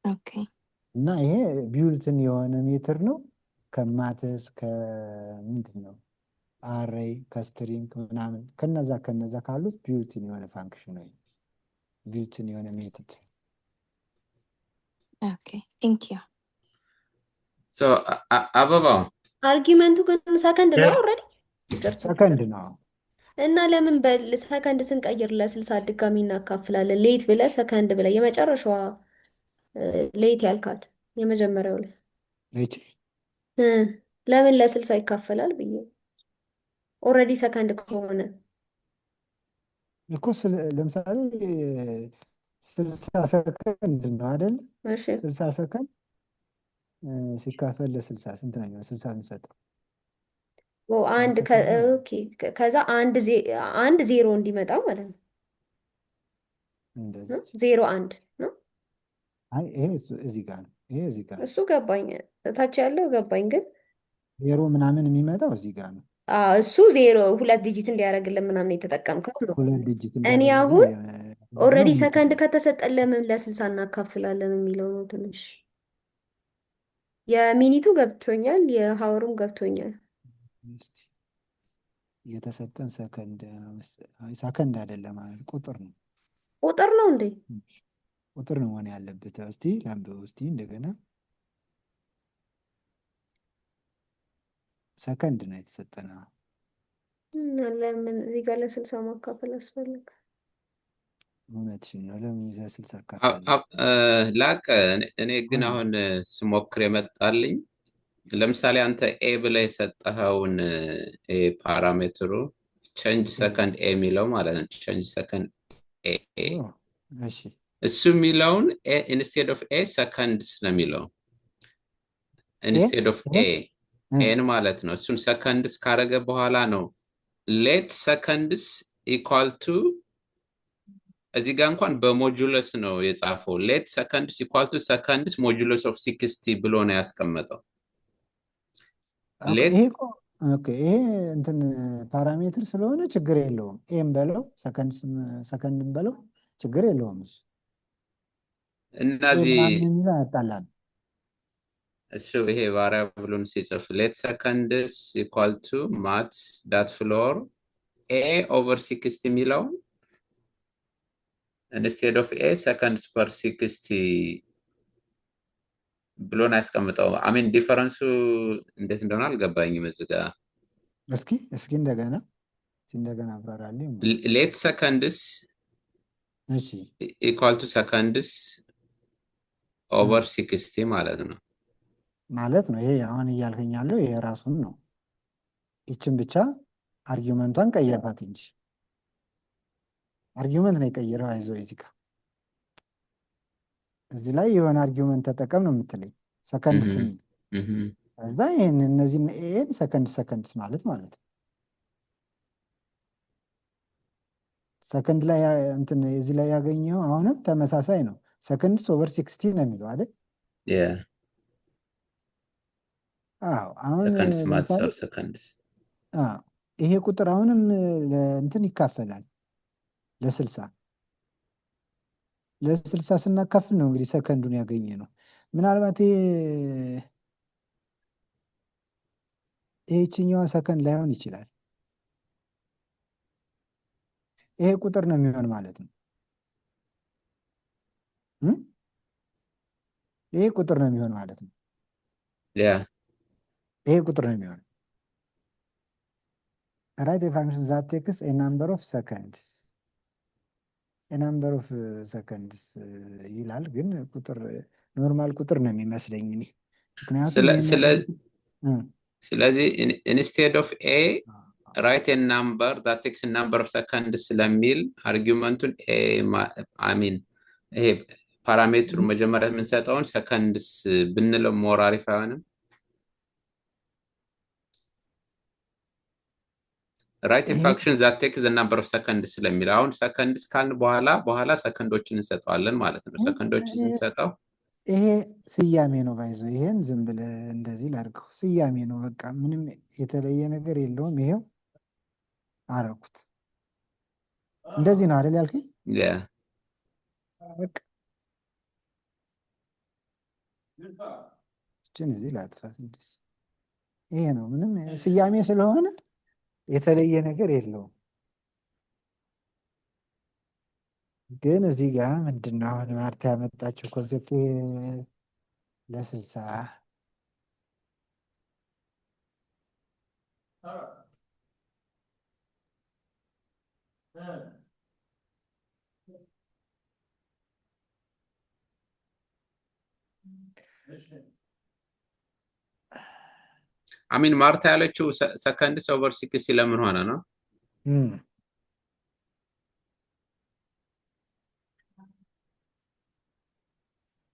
ኦኬ። እና ይሄ ቢውልትን የሆነ ሜትር ነው ከማትስ ከምንድን ነው አሬይ ከስትሪንግ ምናምን ከነዛ ካሉት ቢውልትን የሆነ ፋንክሽን ነው። ቢውልትን የሆነ ሜትድ። ኦኬ ቴንክ ዩ። አበባው አርጊመንቱ ግን ሰከንድ ነው ኦልሬዲ ሰከንድ ነው። እና ለምን በሰከንድ ስንቀይር ለ60 ድጋሚ እናካፍላለን? ሌት ብለህ ሰከንድ ብለህ የመጨረሻዋ ሌት ያልካት የመጀመሪያው ላይ ለምን ለ60 ይካፈላል ብዬ ኦልሬዲ ሰከንድ ከሆነ እኮ ለምሳሌ 60 ሰከንድ ነው አይደል? እሺ 60 ሰከንድ ሲካፈል ለ60 ስንት ነው የሚሆነው? 60 የምንሰጠው አንድ ሰከንድ ነው። ኦኬ ከዛ አንድ ዜሮ እንዲመጣ ማለት ነው። እንደዚህ 0 1 ነው። አይ ይሄ እዚህ ጋር ነው። ይሄ እዚህ ጋር ነው። እሱ ገባኝ፣ ታች ያለው ገባኝ። ግን ዜሮ ምናምን የሚመጣው እዚህ ጋር ነው። እሱ 2 ዲጂት እንዲያደርግልን ምናምን የተጠቀምከው ነው። 2 ዲጂት እኔ እንዲያደርግልን አሁን ኦልሬዲ ነው ሰከንድ የምንጠቀመው። ከተሰጠን ለምን ለ60 እናካፍላለን የሚለው ነው ትንሽ። የሚኒቱ ገብቶኛል፣ የሀወሩም ገብቶኛል። እስቲ የተሰጠን ሰከንድ ሰከንድ አይደለም ማለት ቁጥር ነው። ቁጥር ነው እንዴ? ቁጥር ነው መሆን ያለበት። እስቲ ላምበው እስቲ እንደገና ሰከንድ ነው የተሰጠን። ለምን እዚህ ጋር ለ60 ማካፈል አስፈልግ? እውነትሽን ነው። ለምን ይዘህ 60 አ- አካፍላለሁ? አ- ላቀ እኔ ግን አሁን ስሞክር የመጣልኝ ለምሳሌ አንተ ኤ ብለህ የሰጠኸውን ፓራሜትሩ ቼንጅ ሰከንድ ኤ የሚለው ማለት ነው። ቼንጅ ሰከንድ ኤ እሺ እሱ የሚለውን ኢንስቴድ ኦፍ ኤ ሰከንድስ ነው የሚለው ኢንስቴድ ኦፍ ኤ ኤን ማለት ነው። እሱን ሰከንድስ ካረገ በኋላ ነው ሌት ሰከንድስ ኢኳል ቱ እዚህ ጋር እንኳን በሞጁለስ ነው የጻፈው። ሌት ሰከንድስ ኢኳል ቱ ሰከንድስ ሞጁለስ ኦፍ 60 ብሎ ነው ያስቀመጠው። ሌት ይሄ እንትን ፓራሜትር ስለሆነ ችግር የለውም። ኤም በለው ሰከንድም በለው ችግር የለውም። እሱ እነዚህ የሚለው ያጣላል። እሱ ይሄ ቫሪያብሉን ሲጽፍ ሌት ሰከንድስ ኢኳል ቱ ማትስ ዳት ፍሎር ኤ ኦቨር 60 የሚለውን ኢንስቴድ ኦፍ ኤ ሰከንድስ ፐር 60 ብሎ ነው ያስቀምጠው። አሚን ዲፈረንሱ እንዴት እንደሆነ አልገባኝም እዚህ ጋር። እስኪ እንደገና አብራራልኝ። ሌት ሰከንድስ እሺ ኢኳል ቱ ሰከንድስ ኦቨር 60 ማለት ነው ነው። ይሄ አሁን እያልከኝ ያለው ይሄ ራሱን ነው። ይችን ብቻ አርጊውመንቷን ቀየርባት እንጂ አርጊውመንት ነው የቀየረው። አይዞህ እዚህ ላይ የሆነ አርጊውመንት ተጠቀም ነው የምትለኝ። ሰከንድስ የሚል እዛ ይሄን እነዚህን ኤን ሰከንድስ ማለት ነው። ሰከንድ ላይ እንትን እዚህ ላይ ያገኘው አሁንም ተመሳሳይ ነው። ሰከንድስ ኦቨር 60 ነው የሚለው አይደል? አዎ አሁን ሰከንድስ ማትስ ኦር ሰከንድስ ይሄ ቁጥር አሁንም እንትን ይካፈላል ለ60 ስናካፍል ነው እንግዲህ ሰከንዱን ያገኘ ነው። ምናልባት ይህችኛዋ ሰከንድ ላይሆን ይችላል። ይሄ ቁጥር ነው የሚሆን ማለት ነው። ይሄ ቁጥር ነው የሚሆን ማለት ነው። ይሄ ቁጥር ነው የሚሆን ራይት ፋንክሽን ዛት ቴክስ ኤ ናምበር ኦፍ ሰከንድስ ናምበር ኦፍ ሰከንድስ ይላል። ግን ቁጥር ኖርማል ቁጥር ነው የሚመስለኝ እኔ። ምክንያቱም ስለዚህ ኢንስቴድ ኦፍ ኤ ራይት ኤ ናምበር ዛት ቴክስ ናምበር ኦፍ ሰከንድስ ስለሚል አርጊውመንቱን አሚን ይሄ ፓራሜትሩ መጀመሪያ የምንሰጠውን ሰከንድስ ብንለው ሞር አሪፍ አይሆንም? ራይት ፋንክሽን ዛት ቴክስ ናምበር ኦፍ ሰከንድስ ስለሚል አሁን ሰከንድስ ካልን በኋላ ሰከንዶችን እንሰጠዋለን ማለት ነው። ሰከንዶችን ስንሰጠው ይሄ ስያሜ ነው ባይዞ። ይሄን ዝም ብለህ እንደዚህ ላድርገው፣ ስያሜ ነው በቃ፣ ምንም የተለየ ነገር የለውም። ይሄው አደረኩት። እንደዚህ ነው አይደል ያልከኝ? በቃ እችን እዚህ ላጥፋት። እንደዚህ ይሄ ነው፣ ምንም ስያሜ ስለሆነ የተለየ ነገር የለውም። ግን እዚህ ጋር ምንድን ነው አሁን ማርታ ያመጣችው ኮንሴፕት ለ60 አሚን ማርታ ያለችው ሰከንድስ ኦቨር 60 ለምን ሆነ ነው?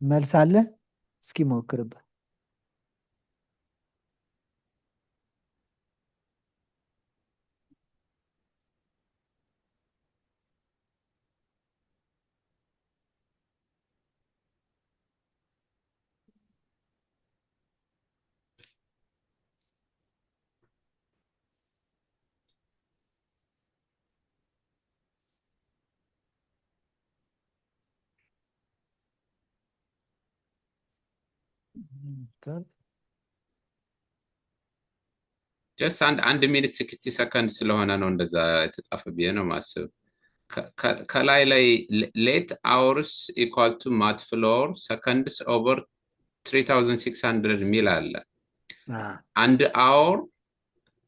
መልስ አለ? እስኪ ሞክርበት። ጀስት አንድ ሚኒት 60 ሰከንድ ስለሆነ ነው እንደዛ የተጻፈ ብዬ ነው ማስብ። ከላይ ላይ ሌት አወርስ ኢኳል ቱ ማት ፍሎር ሰከንድስ ኦቨር 3600 ሚል አለ። አንድ አወር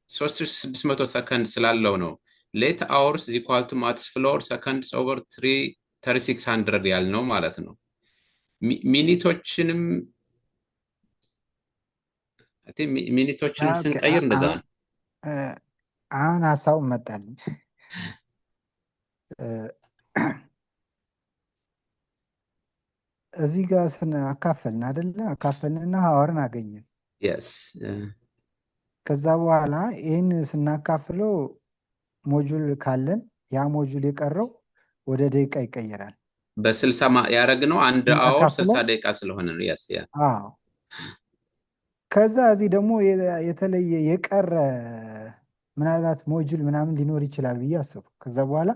3600 ሰከንድ ስላለው ነው ሌት አወርስ ኢኳል ቱ ማት ፍሎር ሰከንድስ ኦቨር 3600 ያልነው ማለት ነው። ሚኒቶችንም ስንቀይር እንደዛ ነው። አሁን ሀሳቡ መጣልኝ። እዚህ ጋር አካፈልን አይደለ? አካፈልንና ሀወርን አገኘን። የስ ከዛ በኋላ ይህን ስናካፍለው ሞጁል ካለን ያ ሞጁል የቀረው ወደ ደቂቃ ይቀየራል። በ60 ያደረግነው አንድ አወር 60 ደቂቃ ስለሆነ ነው። የስ ያ አዎ። ከዛ እዚህ ደግሞ የተለየ የቀረ ምናልባት ሞጁል ምናምን ሊኖር ይችላል ብዬ አሰብኩ። ከዛ በኋላ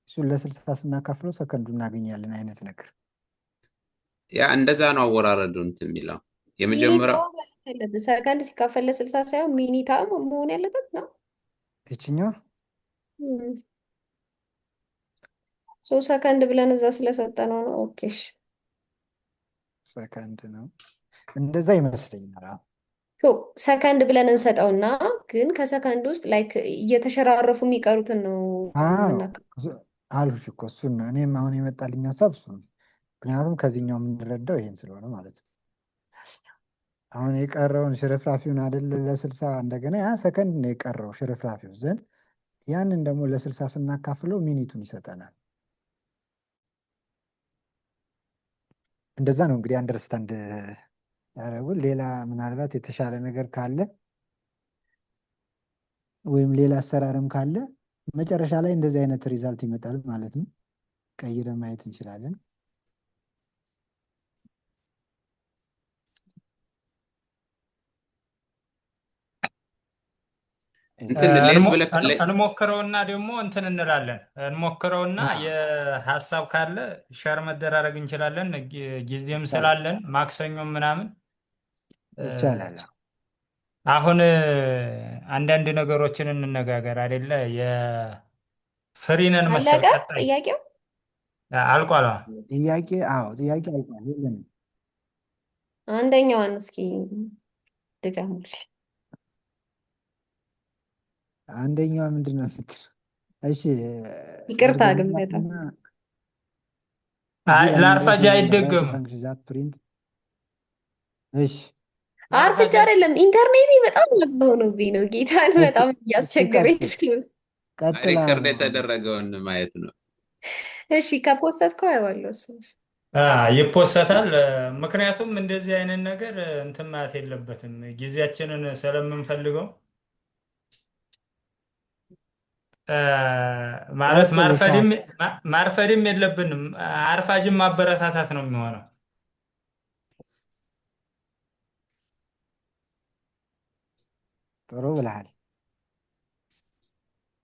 እሱን ለ60 ስናካፍለው ሰከንዱ እናገኛለን አይነት ነገር። ያ እንደዛ ነው አወራረዱ እንትን የሚለው የመጀመሪያው ሰከንድ ሲካፈል ለ60 ሳይሆን ሚኒታ መሆን ያለበት ነው። ይችኛው 3 ሰከንድ ብለን እዛ ስለሰጠነው ነው። ኦኬ ሰከንድ ነው እንደዛ ይመስለኛል። ሰከንድ ብለን እንሰጠውና ግን ከሰከንድ ውስጥ ላይክ እየተሸራረፉ የሚቀሩትን ነው አልሁሽ እኮ እሱን ነው እኔም አሁን የመጣልኝ ሀሳብ እሱ ነው። ምክንያቱም ከዚህኛው የምንረዳው ይሄን ስለሆነ ማለት ነው። አሁን የቀረውን ሽርፍራፊውን አይደለ ለ60 እንደገና ያ ሰከንድ ነው የቀረው ሽርፍራፊው ዘንድ ያንን ደግሞ ለ60 ስናካፍለው ሚኒቱን ይሰጠናል። እንደዛ ነው እንግዲህ አንደርስታንድ ያደረጉት። ሌላ ምናልባት የተሻለ ነገር ካለ ወይም ሌላ አሰራርም ካለ መጨረሻ ላይ እንደዚህ አይነት ሪዛልት ይመጣል ማለት ነው። ቀይረን ማየት እንችላለን። እንሞክረውና ደግሞ እንትን እንላለን። እንሞክረውና የሀሳብ ካለ ሸር መደራረግ እንችላለን። ጊዜም ስላለን ማክሰኞም ምናምን ይቻላል። አሁን አንዳንድ ነገሮችን እንነጋገር አይደለ? የፍሪነን መሰል ቀጣይ ጥያቄው አልቋል። ጥያቄ ጥያቄ አልቋል። የለም አንደኛዋን እስኪ ድገሙልኝ። አንደኛዋ ምንድን ነው የምትለው? እሺ ይቅርታ ግን በጣም ለአርፋጅ አይደገም። እሺ አርፍጃ አይደለም ኢንተርኔት በጣም ወዝሮ ሆኖብኝ ነው። ጌታን በጣም እያስቸገረኝ ስለሆነ ሪከርድ የተደረገውን ማየት ነው። እሺ ከፖስተትከው አይዋለሁ እሱ ይፖሰታል። ምክንያቱም እንደዚህ አይነት ነገር እንትን ማለት የለበትም ጊዜያችንን ስለምንፈልገው ማለት ማርፈድም የለብንም። አርፋጅም ማበረታታት ነው የሚሆነው። ጥሩ ብለሃል።